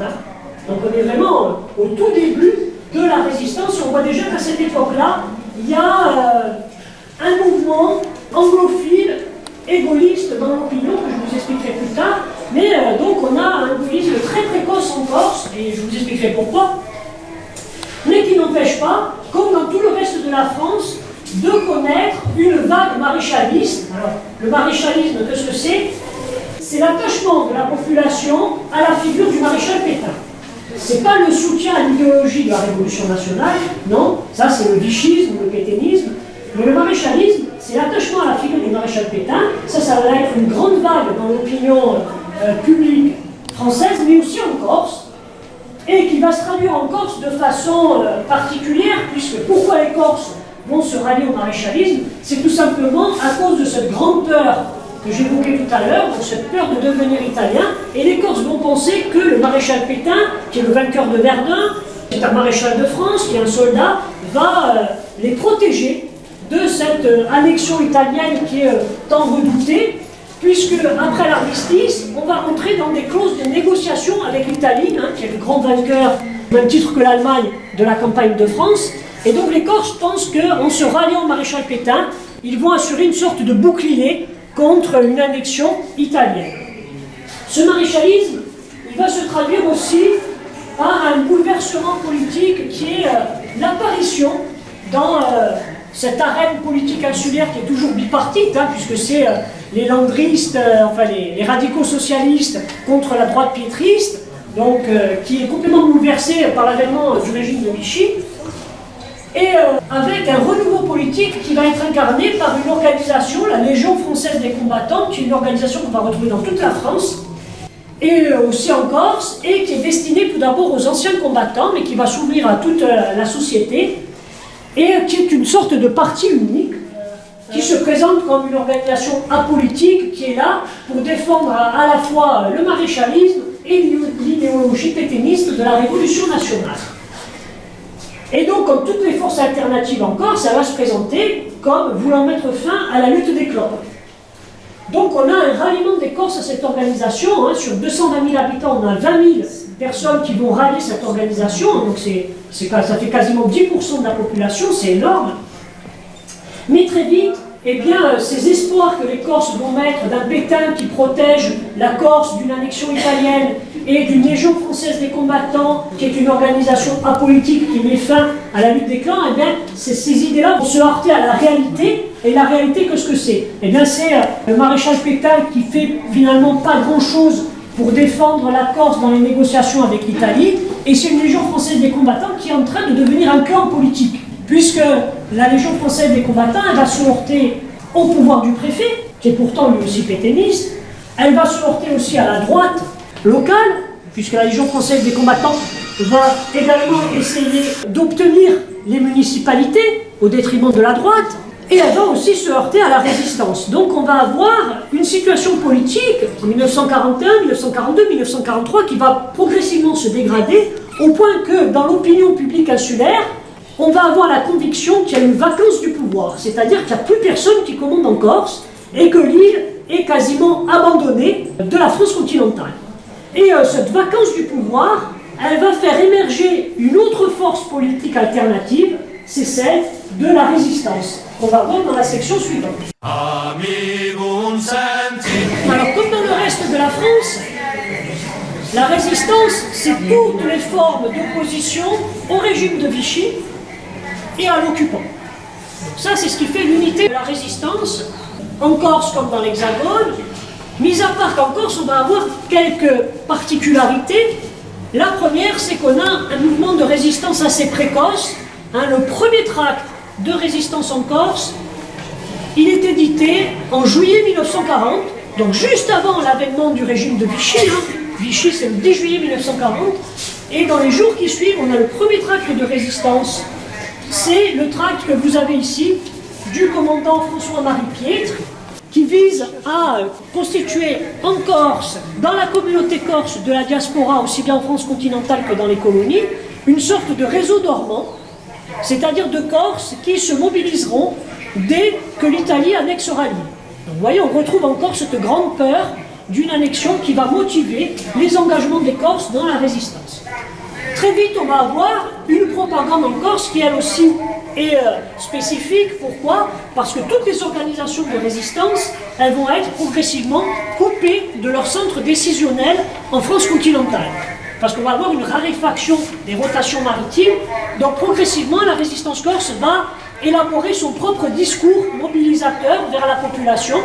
Donc on est vraiment au tout début de la résistance. On voit déjà qu'à cette époque-là, il y a un mouvement anglophile et gaulliste dans l'opinion, que je vous expliquerai plus tard. Mais donc on a un gaullisme très précoce en Corse, et je vous expliquerai pourquoi. Mais qui n'empêche pas, comme dans tout le reste de la France, de connaître une vague maréchaliste. Alors, le maréchalisme, qu'est-ce que c'est? C'est l'attachement de la population à la figure du maréchal Pétain. C'est pas le soutien à l'idéologie de la Révolution nationale, non, ça c'est le vichisme, le pétainisme. Mais le maréchalisme, c'est l'attachement à la figure du maréchal Pétain. Ça va être une grande vague dans l'opinion publique française, mais aussi en Corse, et qui va se traduire en Corse de façon particulière, puisque pourquoi les Corses vont se rallier au maréchalisme? C'est tout simplement à cause de cette grande peur que j'évoquais tout à l'heure, de cette peur de devenir italien, et les Corses vont penser que le maréchal Pétain, qui est le vainqueur de Verdun, qui est un maréchal de France, qui est un soldat, va les protéger de cette annexion italienne qui est tant redoutée, puisque après l'armistice, on va rentrer dans des clauses de négociation avec l'Italie, qui est le grand vainqueur, au même titre que l'Allemagne, de la campagne de France. Et donc les Corses pensent qu'en se ralliant au maréchal Pétain, ils vont assurer une sorte de bouclier contre une annexion italienne. Ce maréchalisme, il va se traduire aussi par un bouleversement politique qui est l'apparition dans cette arène politique insulaire qui est toujours bipartite, puisque c'est les landristes, enfin les radicaux socialistes contre la droite piétriste, donc qui est complètement bouleversée par l'avènement du régime de Vichy, et avec un renouveau politique qui va être incarné par une organisation, la Légion française des combattants, qui est une organisation qu'on va retrouver dans toute la France, et aussi en Corse, et qui est destinée tout d'abord aux anciens combattants, mais qui va s'ouvrir à toute la société, et qui est une sorte de parti unique, qui se présente comme une organisation apolitique, qui est là pour défendre à la fois le maréchalisme et l'idéologie pétainiste de la Révolution nationale. Et donc, comme toutes les forces alternatives en Corse, ça va se présenter comme voulant mettre fin à la lutte des clans. Donc, on a un ralliement des Corses à cette organisation. Sur 220 000 habitants, on a 20 000 personnes qui vont rallier cette organisation. Donc, ça fait quasiment 10% de la population, c'est énorme. Mais très vite, ces espoirs que les Corses vont mettre d'un Pétain qui protège la Corse d'une annexion italienne et d'une Légion française des combattants, qui est une organisation apolitique qui met fin à la lutte des clans, ces idées-là vont se heurter à la réalité. Et la réalité, qu'est-ce que c'est? C'est le maréchal Pétain qui fait finalement pas grand-chose pour défendre la Corse dans les négociations avec l'Italie, et c'est une Légion française des combattants qui est en train de devenir un clan politique, puisque la Légion française des combattants, elle va se heurter au pouvoir du préfet, qui est pourtant lui aussi pétainiste, elle va se heurter aussi à la droite locale, puisque la Légion française des combattants va également essayer d'obtenir les municipalités au détriment de la droite, et elle va aussi se heurter à la résistance. Donc on va avoir une situation politique en 1941, 1942, 1943 qui va progressivement se dégrader au point que dans l'opinion publique insulaire, on va avoir la conviction qu'il y a une vacance du pouvoir, c'est-à-dire qu'il n'y a plus personne qui commande en Corse et que l'île est quasiment abandonnée de la France continentale. Et cette vacance du pouvoir, elle va faire émerger une autre force politique alternative, c'est celle de la résistance. On va voir dans la section suivante. Alors, comme dans le reste de la France, la résistance, c'est toutes les formes d'opposition au régime de Vichy et à l'occupant. Ça, c'est ce qui fait l'unité de la résistance, en Corse comme dans l'Hexagone. Mis à part qu'en Corse, on va avoir quelques particularités. La première, c'est qu'on a un mouvement de résistance assez précoce. Le premier tract de résistance en Corse, il est édité en juillet 1940, donc juste avant l'avènement du régime de Vichy. Vichy, c'est le 10 juillet 1940. Et dans les jours qui suivent, on a le premier tract de résistance. C'est le tract que vous avez ici, du commandant François-Marie Piètre, qui vise à constituer en Corse, dans la communauté corse de la diaspora, aussi bien en France continentale que dans les colonies, une sorte de réseau dormant, c'est-à-dire de Corses qui se mobiliseront dès que l'Italie annexera l'île. Vous voyez, on retrouve encore cette grande peur d'une annexion qui va motiver les engagements des Corses dans la résistance. Très vite, on va avoir une propagande en Corse qui, elle aussi, est spécifique. Pourquoi? Parce que toutes les organisations de résistance, elles vont être progressivement coupées de leur centre décisionnel en France continentale. Parce qu'on va avoir une raréfaction des rotations maritimes, donc progressivement, la résistance corse va élaborer son propre discours mobilisateur vers la population.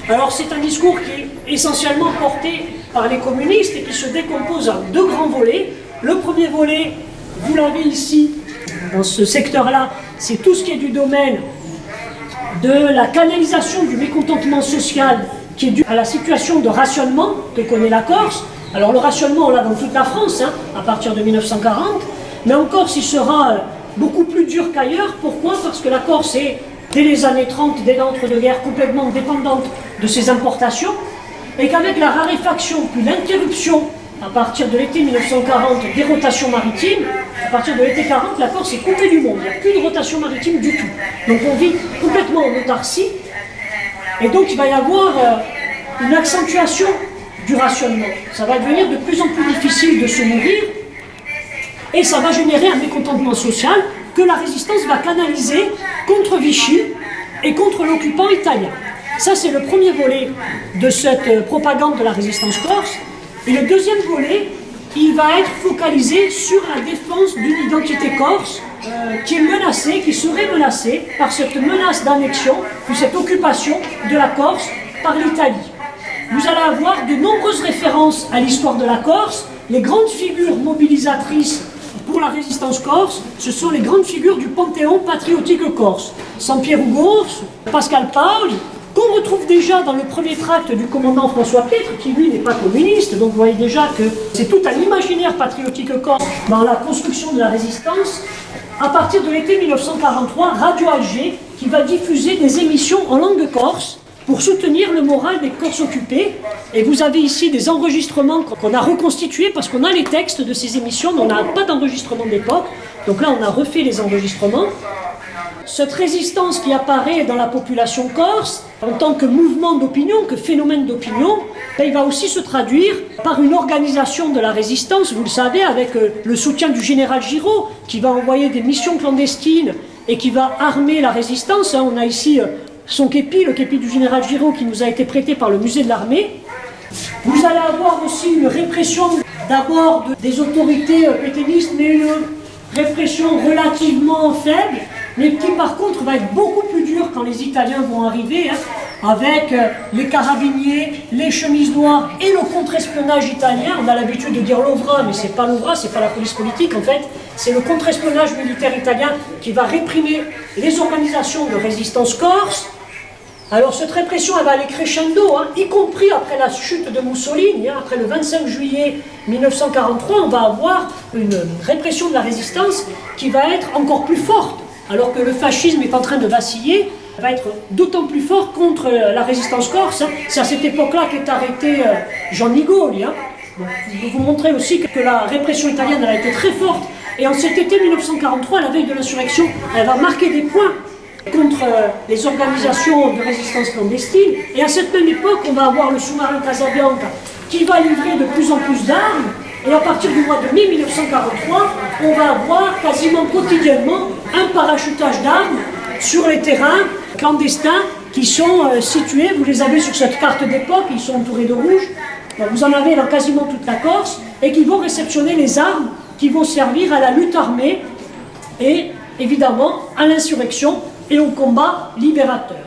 Alors c'est un discours qui est essentiellement porté par les communistes et qui se décompose en deux grands volets. Le premier volet, vous l'avez ici, dans ce secteur-là, c'est tout ce qui est du domaine de la canalisation du mécontentement social qui est dû à la situation de rationnement que connaît la Corse. Alors le rationnement, on l'a dans toute la France, à partir de 1940, mais en Corse, il sera beaucoup plus dur qu'ailleurs. Pourquoi? Parce que la Corse est, dès les années 30, dès l'entre-deux-guerres, complètement dépendante de ses importations, et qu'avec la raréfaction puis l'interruption à partir de l'été 1940 des rotations maritimes, à partir de l'été 40, la Corse est coupée du monde, il n'y a plus de rotation maritime du tout. Donc on vit complètement en autarcie, et donc il va y avoir une accentuation du rationnement. Ça va devenir de plus en plus difficile de se nourrir, et ça va générer un mécontentement social que la résistance va canaliser contre Vichy et contre l'occupant italien. Ça, c'est le premier volet de cette propagande de la résistance corse. Et le deuxième volet, il va être focalisé sur la défense d'une identité corse qui est menacée, qui serait menacée par cette menace d'annexion, puis cette occupation de la Corse par l'Italie. Vous allez avoir de nombreuses références à l'histoire de la Corse. Les grandes figures mobilisatrices pour la résistance corse, ce sont les grandes figures du panthéon patriotique corse. Sampier Ugors, Pascal Paoli, qu'on retrouve déjà dans le premier tract du commandant François Piètre, qui lui n'est pas communiste, donc vous voyez déjà que c'est tout un imaginaire patriotique corse dans la construction de la résistance. À partir de l'été 1943, Radio Alger, qui va diffuser des émissions en langue corse, pour soutenir le moral des Corses occupés. Et vous avez ici des enregistrements qu'on a reconstitués parce qu'on a les textes de ces émissions, mais on n'a pas d'enregistrement d'époque. Donc là, on a refait les enregistrements. Cette résistance qui apparaît dans la population corse, en tant que mouvement d'opinion, que phénomène d'opinion, il va aussi se traduire par une organisation de la résistance, vous le savez, avec le soutien du général Giraud, qui va envoyer des missions clandestines et qui va armer la résistance. On a ici son képi, le képi du général Giraud, qui nous a été prêté par le musée de l'armée. Vous allez avoir aussi une répression d'abord des autorités pétainistes, mais une répression relativement faible, mais qui par contre va être beaucoup plus dure quand les Italiens vont arriver, avec les carabiniers, les chemises noires et le contre-espionnage italien. On a l'habitude de dire l'OVRA, mais c'est pas l'OVRA, c'est pas la police politique en fait, c'est le contre-espionnage militaire italien qui va réprimer les organisations de résistance corse. Alors cette répression, elle va aller crescendo, y compris après la chute de Mussolini, après le 25 juillet 1943, on va avoir une répression de la résistance qui va être encore plus forte, alors que le fascisme est en train de vaciller, va être d'autant plus fort contre la résistance corse. C'est à cette époque-là qu'est arrêté Jean Nigoli. Bon, je vais vous montrer aussi que la répression italienne elle a été très forte. Et en cet été 1943, à la veille de l'insurrection, elle va marquer des points contre les organisations de résistance clandestine. Et à cette même époque, on va avoir le sous-marin Casabianca qui va livrer de plus en plus d'armes. Et à partir du mois de mai 1943, on va avoir quasiment quotidiennement un parachutage d'armes sur les terrains clandestins qui sont situés, vous les avez sur cette carte d'époque, ils sont entourés de rouge. Donc vous en avez dans quasiment toute la Corse et qui vont réceptionner les armes qui vont servir à la lutte armée et évidemment à l'insurrection et au combat libérateur.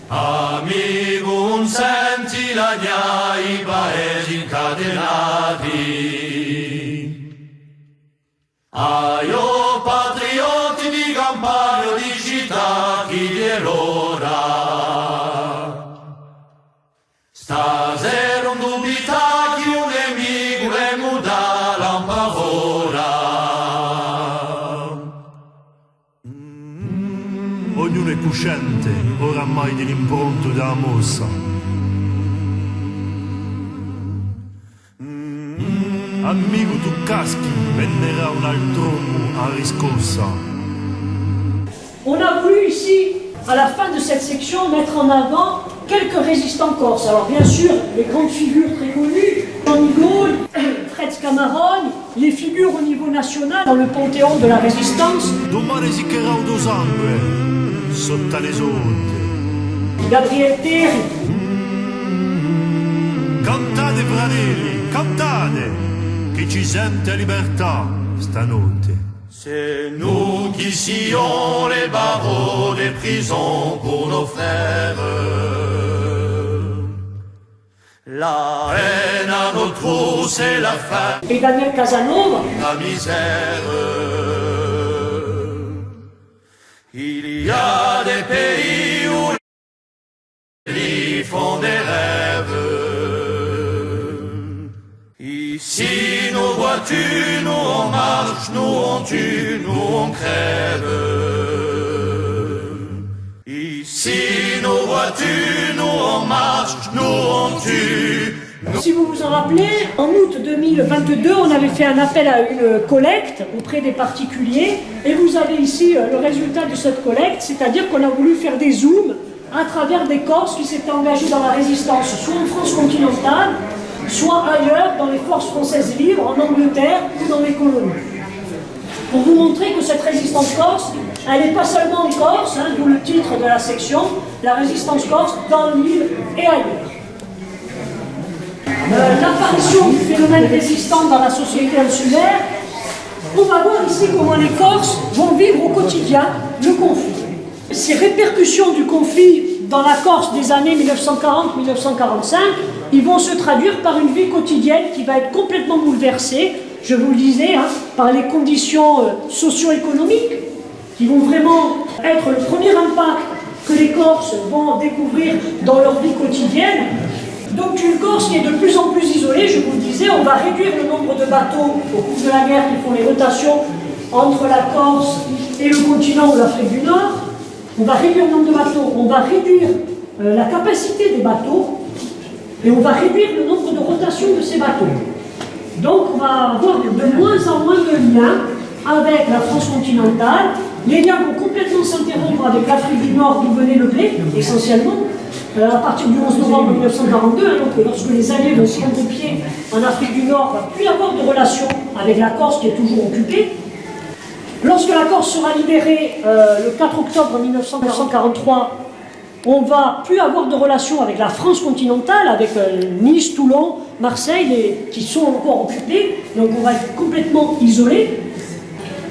Amigun senti la i paesi incatenati. Aio patrioti di campagna di città chi di l'ora. Stasera un dubita chi un nemico le muda l'ampavora. Ognuno è cosciente oramai dell'impronto della mossa. Amico tu caschi, venderà un altro a riscossa. On a voulu ici, à la fin de cette section, mettre en avant quelques résistants corses. Alors bien sûr, les grandes figures très connues, Jean Gaulle, Fred Scamarone, les figures au niveau national dans le panthéon de la résistance. Domani si chiarà do sangue, sotto le onde. Gabriel Terry. Cantate fratelli, cantate, chi ci sente libertà stanotte. C'est nous qui sillons les barreaux des prisons pour nos frères. La haine à nos trous, c'est la faim, Et Daniel Casanova. la misère. Il y a des pays où les font des rêves. Ici, nous vois-tu, nous on marche, nous on tue, nous on crève. Ici, nous vois-tu, nous on marche, nous on tue. Si vous vous en rappelez, en août 2022, on avait fait un appel à une collecte auprès des particuliers. Et vous avez ici le résultat de cette collecte, c'est-à-dire qu'on a voulu faire des zooms à travers des Corses qui s'étaient engagés dans la résistance, soit en France continentale, soit ailleurs, dans les forces françaises libres, en Angleterre ou dans les colonies. Pour vous montrer que cette résistance corse, elle n'est pas seulement en Corse, hein, d'où le titre de la section, la résistance corse dans l'île et ailleurs. L'apparition du phénomène résistant dans la société insulaire, on va voir ici comment les Corses vont vivre au quotidien le conflit. Ces répercussions du conflit dans la Corse des années 1940-1945, ils vont se traduire par une vie quotidienne qui va être complètement bouleversée, je vous le disais, hein, par les conditions socio-économiques qui vont vraiment être le premier impact que les Corses vont découvrir dans leur vie quotidienne. Donc une Corse qui est de plus en plus isolée, je vous le disais, on va réduire le nombre de bateaux au cours de la guerre qui font les rotations entre la Corse et le continent ou l'Afrique du Nord. On va réduire le nombre de bateaux, on va réduire la capacité des bateaux et on va réduire le nombre de rotations de ces bateaux. Donc on va avoir de moins en moins de liens avec la France continentale. Les liens vont complètement s'interrompre avec l'Afrique du Nord d'où venait le blé, essentiellement, à partir du 11 novembre 1942, hein, donc lorsque les Alliés vont prendre pied en Afrique du Nord, il ne va plus y avoir de relation avec la Corse qui est toujours occupée. Lorsque la Corse sera libérée le 4 octobre 1943, on ne va plus avoir de relation avec la France continentale, avec Nice, Toulon, Marseille, qui sont encore occupés, donc on va être complètement isolé.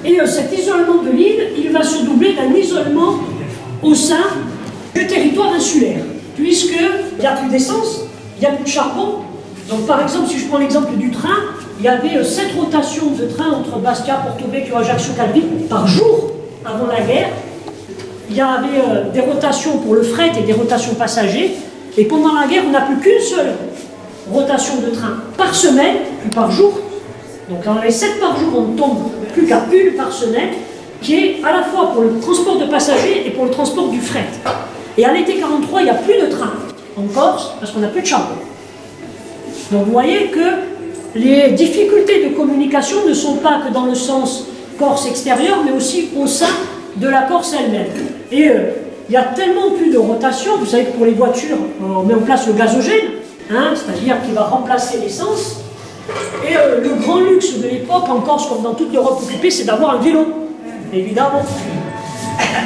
Et cet isolement de l'île, il va se doubler d'un isolement au sein du territoire insulaire, puisqu'il n'y a plus d'essence, il n'y a plus de charbon. Donc par exemple, si je prends l'exemple du train, il y avait 7 rotations de trains entre Bastia, Porto Vecchio, Ajaccio, Calvi par jour avant la guerre. Il y avait des rotations pour le fret et des rotations passagers. Et pendant la guerre, on n'a plus qu'une seule rotation de train par semaine, plus par jour. Donc dans les 7 par jour, on ne tombe plus qu'à une par semaine, qui est à la fois pour le transport de passagers et pour le transport du fret. Et à l'été 43, il n'y a plus de train en Corse, parce qu'on n'a plus de charbon. Donc vous voyez que les difficultés de communication ne sont pas que dans le sens Corse extérieur, mais aussi au sein de la Corse elle-même. Et il y a tellement plus de rotation, vous savez que pour les voitures, on met en place le gazogène, hein, c'est-à-dire qu'il va remplacer l'essence. Et le grand luxe de l'époque, en Corse comme dans toute l'Europe occupée, c'est d'avoir un vélo, évidemment.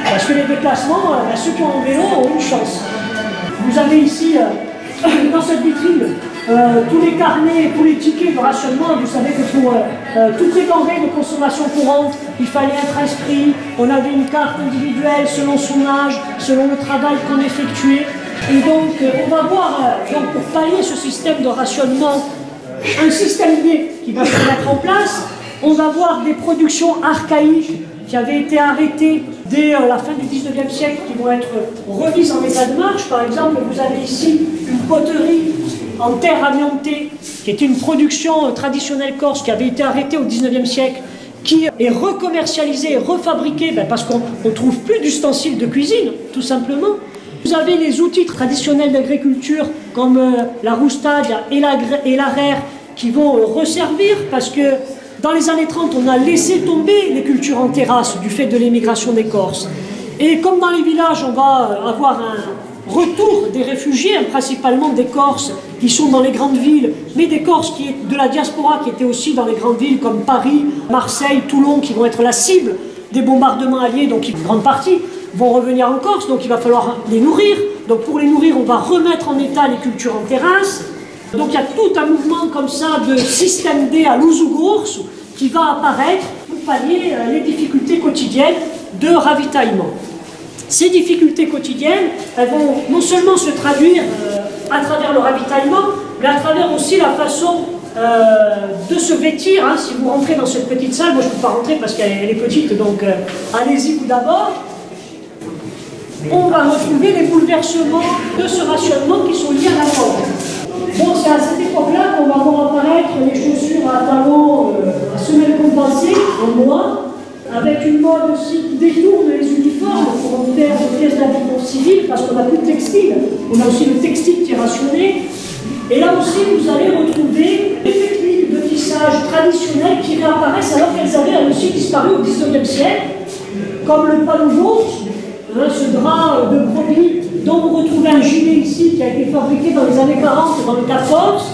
Parce que les déplacements, ceux qui ont un vélo ont une chance. Vous avez ici, dans cette vitrine, tous les carnets, tous les tickets de rationnement. Vous savez que pour toutes les denrées de consommation courante, il fallait être inscrit. On avait une carte individuelle selon son âge, selon le travail qu'on effectuait. Et donc, on va voir, donc, pour pallier ce système de rationnement, un système D qui va se mettre en place. On va voir des productions archaïques qui avaient été arrêtées dès la fin du 19e siècle, qui vont être remises en état de marche. Par exemple, vous avez ici une poterie en terre amiantée, qui est une production traditionnelle corse qui avait été arrêtée au 19e siècle, qui est recommercialisée et refabriquée parce qu'on ne trouve plus d'ustensiles de cuisine, tout simplement. Vous avez les outils traditionnels d'agriculture comme la roustagne et l'arère qui vont resservir parce que dans les années 30, on a laissé tomber les cultures en terrasse du fait de l'émigration des Corses. Et comme dans les villages, on va avoir un retour des réfugiés, principalement des Corses qui sont dans les grandes villes, mais des Corses de la diaspora qui étaient aussi dans les grandes villes comme Paris, Marseille, Toulon, qui vont être la cible des bombardements alliés, donc une grande partie vont revenir en Corse, donc il va falloir les nourrir. Donc pour les nourrir, on va remettre en état les cultures en terrasse. Donc il y a tout un mouvement comme ça de système D à l'Ouzougours qui va apparaître pour pallier les difficultés quotidiennes de ravitaillement. Ces difficultés quotidiennes, elles vont non seulement se traduire à travers le ravitaillement, mais à travers aussi la façon de se vêtir. Hein. Si vous rentrez dans cette petite salle, moi je ne peux pas rentrer parce qu'elle est petite, donc allez-y vous d'abord. On va retrouver les bouleversements de ce rationnement qui sont liés à la mode. Bon, c'est à cette époque-là qu'on va voir apparaître les chaussures à talons, à semelles compensées, en noir, avec une mode aussi qui détourne les uniformes pour en faire des pièces d'habillement civil, parce qu'on n'a plus de textile. On a aussi le textile qui est rationné. Et là aussi, vous allez retrouver des techniques de tissage traditionnelles qui réapparaissent alors qu'elles avaient aussi disparu au XIXe siècle, comme le palouveau, ce drap de brebis dont vous retrouvez un gilet ici qui a été fabriqué dans les années 40 dans le Cap-Corse.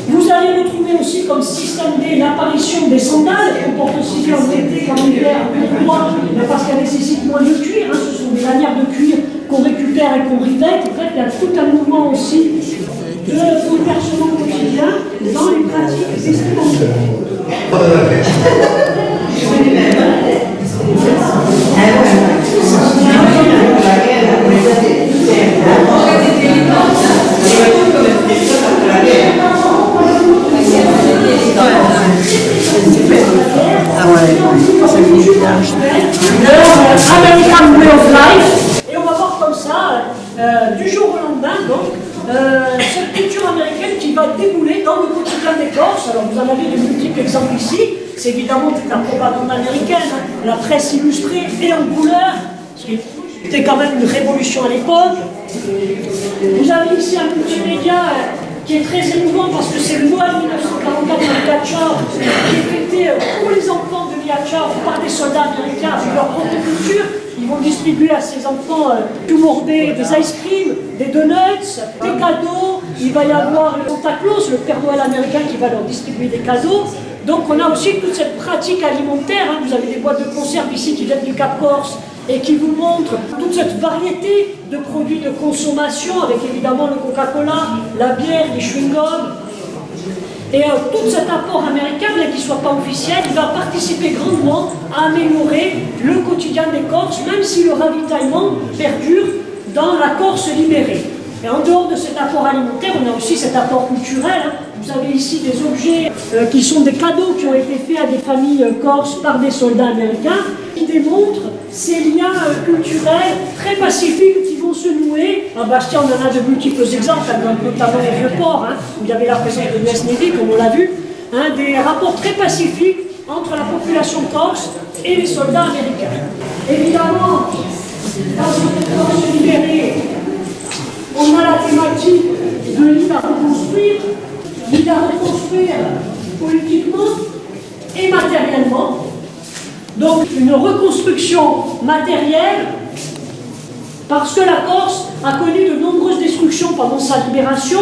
Vous allez retrouver aussi comme système D l'apparition des sandales, qu'on porte aussi bien en été qu'en hiver, parce qu'elles nécessitent moins de cuir. Hein, ce sont des lanières de cuir qu'on récupère et qu'on rivette. En fait, il y a tout un mouvement aussi de bouleversement quotidien dans les pratiques vestimentaires. American Way of Life. Et on va voir comme ça, du jour au lendemain, donc, cette culture américaine qui va débouler dans le quotidien des Corses. Alors vous en avez de multiples exemples ici. C'est évidemment toute la propagande américaine, hein, la presse illustrée et en couleur, ce qui était quand même une révolution à l'époque. Vous avez ici un multimédia qui est très émouvant parce que c'est le Noël 1944 de Liachar qui est fêté pour les enfants de Liachar par des soldats américains avec leur propre culture. Ils vont distribuer à ces enfants tout mordés des ice cream, des donuts, des cadeaux. Il va y avoir le Santa Claus, le Père Noël américain qui va leur distribuer des cadeaux. Donc on a aussi toute cette pratique alimentaire. Hein. Vous avez des boîtes de conserve ici qui viennent du Cap-Corse et qui vous montrent toute cette variété de produits de consommation avec évidemment le Coca-Cola, la bière, les chewing-gums. Et tout cet apport américain, bien qu'il ne soit pas officiel, il va participer grandement à améliorer le quotidien des Corses, même si le ravitaillement perdure dans la Corse libérée. Et en dehors de cet apport alimentaire, on a aussi cet apport culturel. Hein. Vous avez ici des objets qui sont des cadeaux qui ont été faits à des familles corses par des soldats américains, qui démontrent ces liens culturels très pacifiques qui vont se nouer. À Bastia, on en a de multiples exemples, notamment au Vieux-Port, hein, où il y avait la présence de l'US Navy, comme on l'a vu, hein, des rapports très pacifiques entre la population corse et les soldats américains. Évidemment, dans cette Corse libérée, on a la thématique de l'île à reconstruire, l'île à reconstruire politiquement et matériellement. Donc une reconstruction matérielle, parce que la Corse a connu de nombreuses destructions pendant sa libération.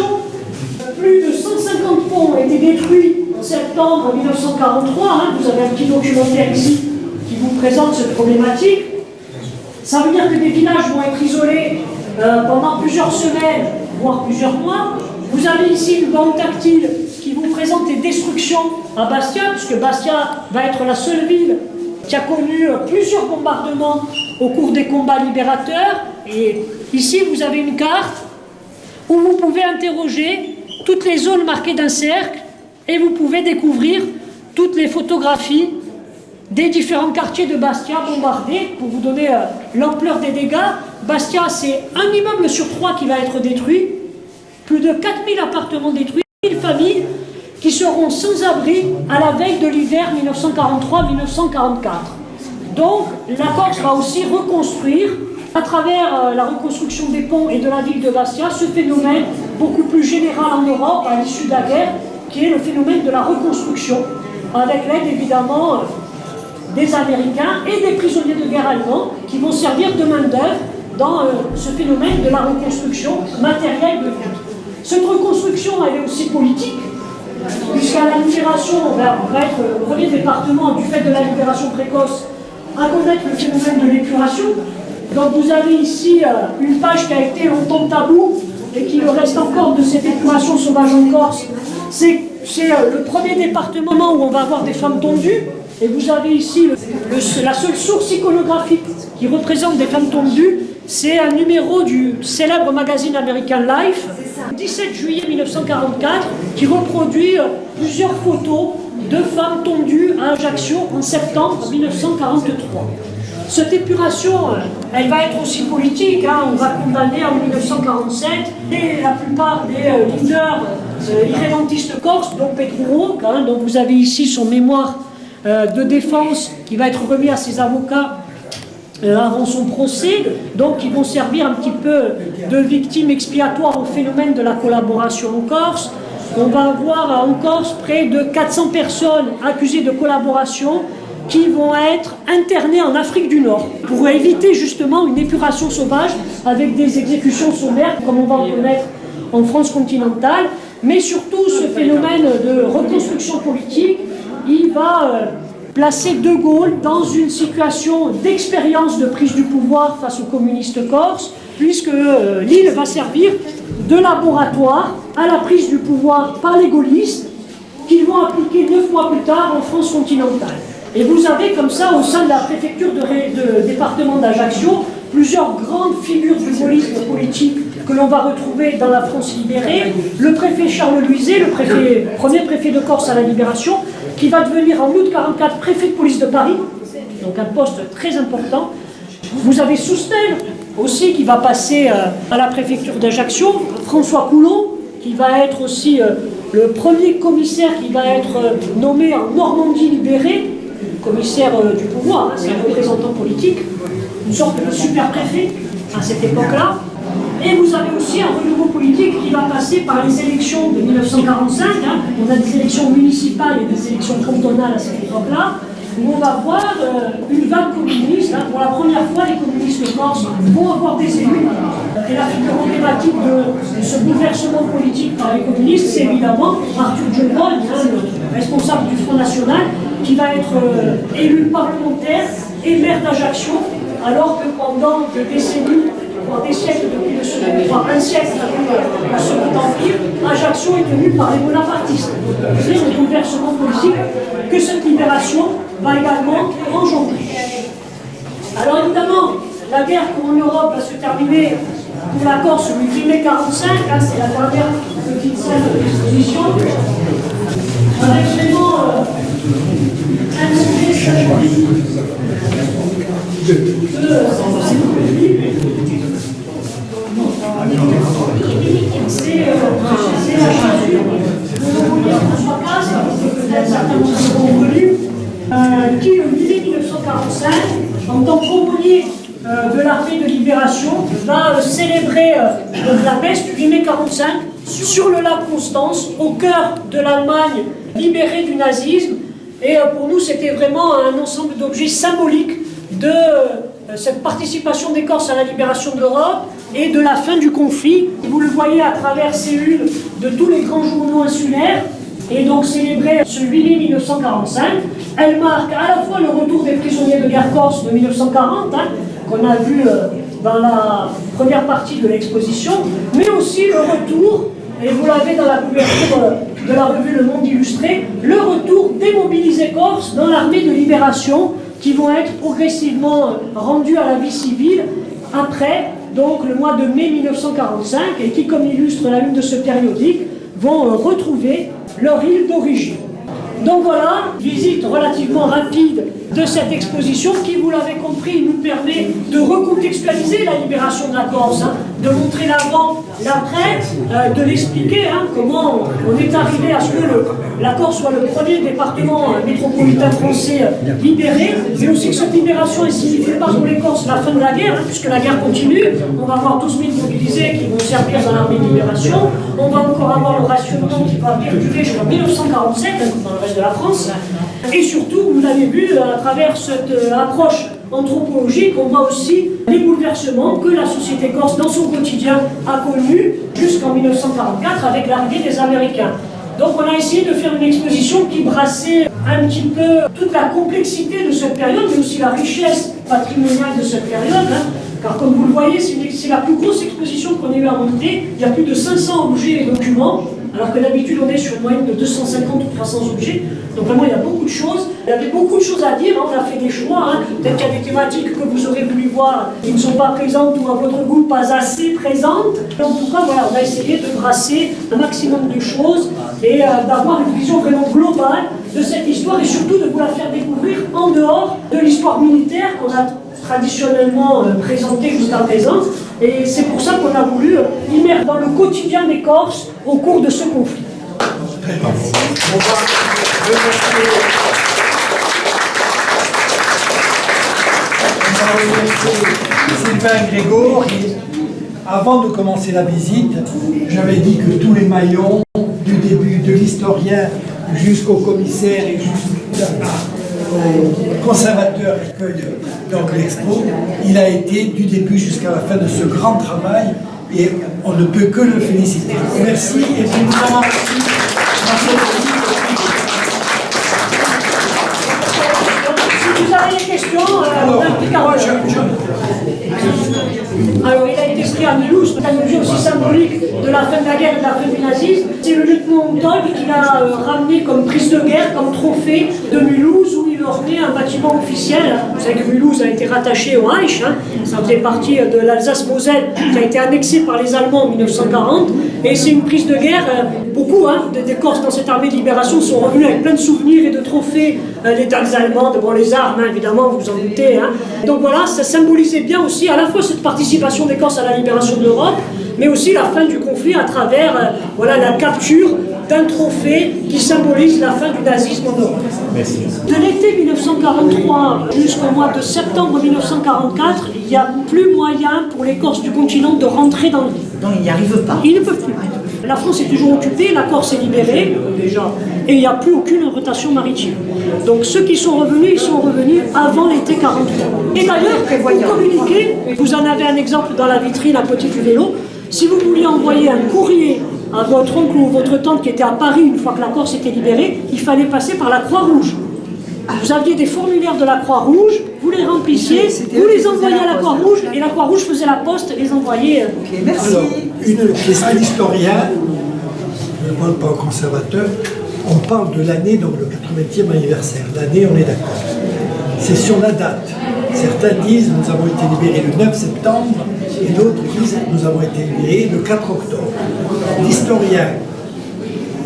Plus de 150 ponts ont été détruits en septembre 1943. Vous avez un petit documentaire ici qui vous présente cette problématique. Ça veut dire que des villages vont être isolés pendant plusieurs semaines, voire plusieurs mois. Vous avez ici une bande tactile qui vous présente les destructions à Bastia, puisque Bastia va être la seule ville qui a connu plusieurs bombardements au cours des combats libérateurs. Et ici, vous avez une carte où vous pouvez interroger toutes les zones marquées d'un cercle et vous pouvez découvrir toutes les photographies des différents quartiers de Bastia bombardés pour vous donner l'ampleur des dégâts. Bastia, c'est un immeuble sur 3 qui va être détruit, plus de 4000 appartements détruits, 1000 familles qui seront sans abri à la veille de l'hiver 1943-1944. Donc la Corse va aussi reconstruire, à travers la reconstruction des ponts et de la ville de Bastia, ce phénomène beaucoup plus général en Europe à l'issue de la guerre, qui est le phénomène de la reconstruction, avec l'aide évidemment des Américains et des prisonniers de guerre allemands qui vont servir de main-d'œuvre dans ce phénomène de la reconstruction matérielle de ville. Cette reconstruction, elle est aussi politique, puisqu'à la libération, on va être le premier département, du fait de la libération précoce, à connaître le phénomène de l'épuration. Donc vous avez ici une page qui a été longtemps tabou et qui le reste encore de cette épuration sauvage en Corse. C'est le premier département où on va avoir des femmes tondues. Et vous avez ici la seule source iconographique qui représente des femmes tondues. C'est un numéro du célèbre magazine American Life, 17 juillet 1944, qui reproduit plusieurs photos de femmes tondues à Ajaccio en septembre 1943. Cette épuration, elle va être aussi politique. On va condamner en 1947 et la plupart des leaders irrédentistes corses, dont Petrouho, dont vous avez ici son mémoire de défense qui va être remis à ses avocats avant son procès, donc qui vont servir un petit peu de victimes expiatoires au phénomène de la collaboration en Corse. On va avoir en Corse près de 400 personnes accusées de collaboration qui vont être internées en Afrique du Nord pour éviter justement une épuration sauvage avec des exécutions sommaires comme on va en connaître en France continentale. Mais surtout ce phénomène de reconstruction politique, il va placer De Gaulle dans une situation d'expérience de prise du pouvoir face aux communistes corses, puisque l'île va servir de laboratoire à la prise du pouvoir par les gaullistes qu'ils vont appliquer 9 mois plus tard en France continentale. Et vous avez comme ça, au sein de la préfecture de département d'Ajaccio, plusieurs grandes figures du gaullisme politique que l'on va retrouver dans la France libérée. Le préfet Charles Luizet, premier préfet de Corse à la Libération, qui va devenir en août 1944 préfet de police de Paris, donc un poste très important. Vous avez Soustelle aussi qui va passer à la préfecture d'Ajaccio, François Coulon qui va être aussi le premier commissaire qui va être nommé en Normandie libérée, commissaire du pouvoir, c'est un représentant politique, une sorte de super-préfet à cette époque-là. Et vous avez aussi un renouveau politique qui va passer par les élections de 1945. On a des élections municipales et des élections cantonales à cette époque-là, où on va voir une vague communiste. Pour la première fois, les communistes corses vont avoir des élus. Et la figure emblématique de ce bouleversement politique par les communistes, c'est évidemment Arthur Djebrol, le responsable du Front National, qui va être élu parlementaire et maire d'Ajaccio, alors que pendant des décennies, voire des siècles depuis un siècle depuis le Second Empire, Ajaccio est tenu par les bonapartistes. C'est le bouleversement politique que cette libération va également engendrer. Alors évidemment, la guerre pour l'Europe va se terminer pour la Corse le 8 mai 1945, c'est la dernière petite scène de l'exposition, avec vraiment un mauvais c'est la chasure de François Casse, que peut-être certains ont connu, qui, le 8 mai 1945, en tant qu'aumônier de l'armée de libération, va célébrer la messe du 8 mai 1945 sur le lac Constance, au cœur de l'Allemagne libérée du nazisme, Et pour nous, c'était vraiment un ensemble d'objets symboliques de cette participation des Corses à la libération de l'Europe et de la fin du conflit. Vous le voyez à travers ces unes de tous les grands journaux insulaires, et donc célébrer ce 8 mai 1945. Elle marque à la fois le retour des prisonniers de guerre corse de 1940, qu'on a vu dans la première partie de l'exposition, mais aussi le retour, et vous l'avez dans la couverture de la revue Le Monde Illustré, le retour des mobilisés corses dans l'armée de libération, qui vont être progressivement rendus à la vie civile après donc, le mois de mai 1945, et qui, comme illustre la une de ce périodique, vont retrouver leur île d'origine. Donc voilà, visite relativement rapide de cette exposition qui, vous l'avez compris, nous permet de recontextualiser la libération de la Corse, de montrer l'avant, l'après, de l'expliquer, comment on est arrivé à ce que la Corse soit le premier département métropolitain français libéré, mais aussi que cette libération ne signifie pas pour les Corses la fin de la guerre, puisque la guerre continue. On va avoir 12 000 mobilisés qui vont servir dans l'armée de libération. On va encore avoir le rationnement qui va perdurer jusqu'en 1947, comme dans le reste de la France. Et surtout, vous l'avez vu, à travers cette approche anthropologique, on voit aussi les bouleversements que la société corse dans son quotidien a connus jusqu'en 1944 avec l'arrivée des Américains. Donc on a essayé de faire une exposition qui brassait un petit peu toute la complexité de cette période, mais aussi la richesse patrimoniale de cette période. Car comme vous le voyez, c'est la plus grosse exposition qu'on ait eu à monter. Il y a plus de 500 objets et documents, alors que d'habitude on est sur une moyenne de 250 ou 300 objets. Donc vraiment il y a beaucoup de choses. Il y avait beaucoup de choses à dire, on a fait des choix. Peut-être qu'il y a des thématiques que vous aurez voulu voir qui ne sont pas présentes ou à votre goût pas assez présentes. En tout cas, voilà, on a essayé de brasser un maximum de choses et d'avoir une vision vraiment globale de cette histoire et surtout de vous la faire découvrir en dehors de l'histoire militaire qu'on a traditionnellement présentée jusqu'à présent. Et c'est pour ça qu'on a voulu immerger dans le quotidien des Corses au cours de ce conflit. Merci. Sylvain Grégoire, avant de commencer la visite, j'avais dit que tous les maillons, du début de l'historien jusqu'au commissaire et jusqu'au conservateur qui accueille donc l'expo, il a été du début jusqu'à la fin de ce grand travail et on ne peut que le féliciter. Merci et puis nous avons Si vous avez des questions, alors, il a été pris à Mulhouse, c'est un objet aussi symbolique de la fin de la guerre et de la fin du nazisme. C'est le lieutenant Tolk qui l'a ramené comme prise de guerre, comme trophée de Mulhouse, où il ornait un bâtiment officiel. Vous savez que Mulhouse a été rattaché au Reich, ça faisait partie de l'Alsace-Moselle qui a été annexée par les Allemands en 1940. Et c'est une prise de guerre, beaucoup des Corses dans cette armée de libération sont revenus avec plein de souvenirs et de trophées, les taxes allemandes, bon, les armes, évidemment, vous vous en doutez. Donc voilà, ça symbolisait bien aussi à la fois cette participation des Corses à la libération de l'Europe, mais aussi la fin du conflit à travers voilà, la capture d'un trophée qui symbolise la fin du nazisme en Europe. Merci. De l'été 1943 jusqu'au mois de septembre 1944, il n'y a plus moyen pour les Corses du continent de rentrer dans l'île. Donc il n'y arrive pas. Ils ne peuvent plus. La France est toujours occupée, la Corse est libérée, déjà, et il n'y a plus aucune rotation maritime. Donc ceux qui sont revenus, ils sont revenus avant l'été 43. Et d'ailleurs, pour communiquer, vous en avez un exemple dans la vitrine à côté du vélo, si vous vouliez envoyer un courrier à votre oncle ou votre tante qui était à Paris une fois que la Corse était libérée, il fallait passer par la Croix-Rouge. Vous aviez des formulaires de la Croix-Rouge, vous les remplissiez, vous les envoyiez à la Croix-Rouge, et la Croix-Rouge faisait la poste et les envoyait. Ok, merci. Alors, une question d'historien, je ne parle pas au conservateur, on parle de l'année, donc le 80e anniversaire. L'année, on est d'accord. C'est sur la date. Certains disent nous avons été libérés le 9 septembre et d'autres disent nous avons été libérés le 4 octobre. L'historien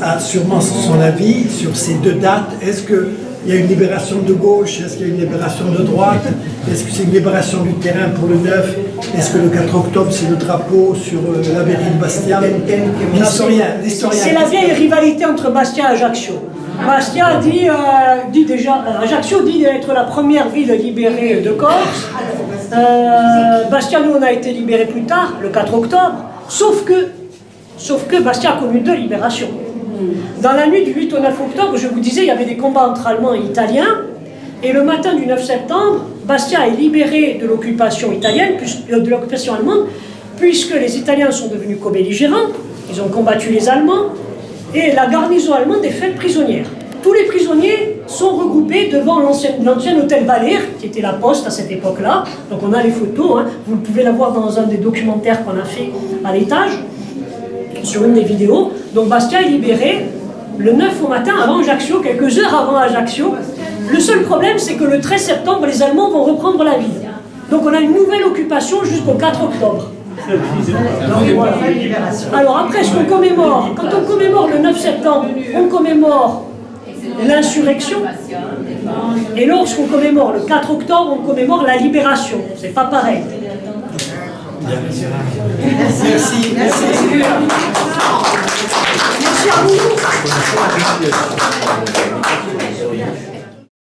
a sûrement son avis sur ces deux dates. Est-ce qu'il y a une libération de gauche? Est-ce qu'il y a une libération de droite? Est-ce que c'est une libération du terrain pour le 9? Est-ce que le 4 octobre c'est le drapeau sur la mairie de Bastia? L'historien. C'est la vieille rivalité entre Bastia et Ajaccio. Bastia dit déjà, Ajaccio dit d'être la première ville libérée de Corse. Bastia, nous, on a été libérés plus tard, le 4 octobre. Sauf que Bastia a connu deux libérations. Dans la nuit du 8 au 9 octobre, je vous disais, il y avait des combats entre Allemands et Italiens. Et le matin du 9 septembre, Bastia est libéré de l'occupation italienne, de l'occupation allemande, puisque les Italiens sont devenus co-belligérants, ils ont combattu les Allemands, et la garnison allemande est faite prisonnière. Tous les prisonniers sont regroupés devant l'ancien hôtel Valère, qui était la poste à cette époque-là. Donc on a les photos, hein. Vous pouvez la voir dans un des documentaires qu'on a fait à l'étage, sur une des vidéos. Donc Bastia est libéré le 9 au matin avant Ajaccio, quelques heures avant Ajaccio. Le seul problème, c'est que le 13 septembre, les Allemands vont reprendre la ville. Donc on a une nouvelle occupation jusqu'au 4 octobre. Alors après, ce qu'on commémore, quand on commémore le 9 septembre, on commémore l'insurrection. Et lorsqu'on commémore le 4 octobre, on commémore la libération. C'est pas pareil. Merci. Merci à vous.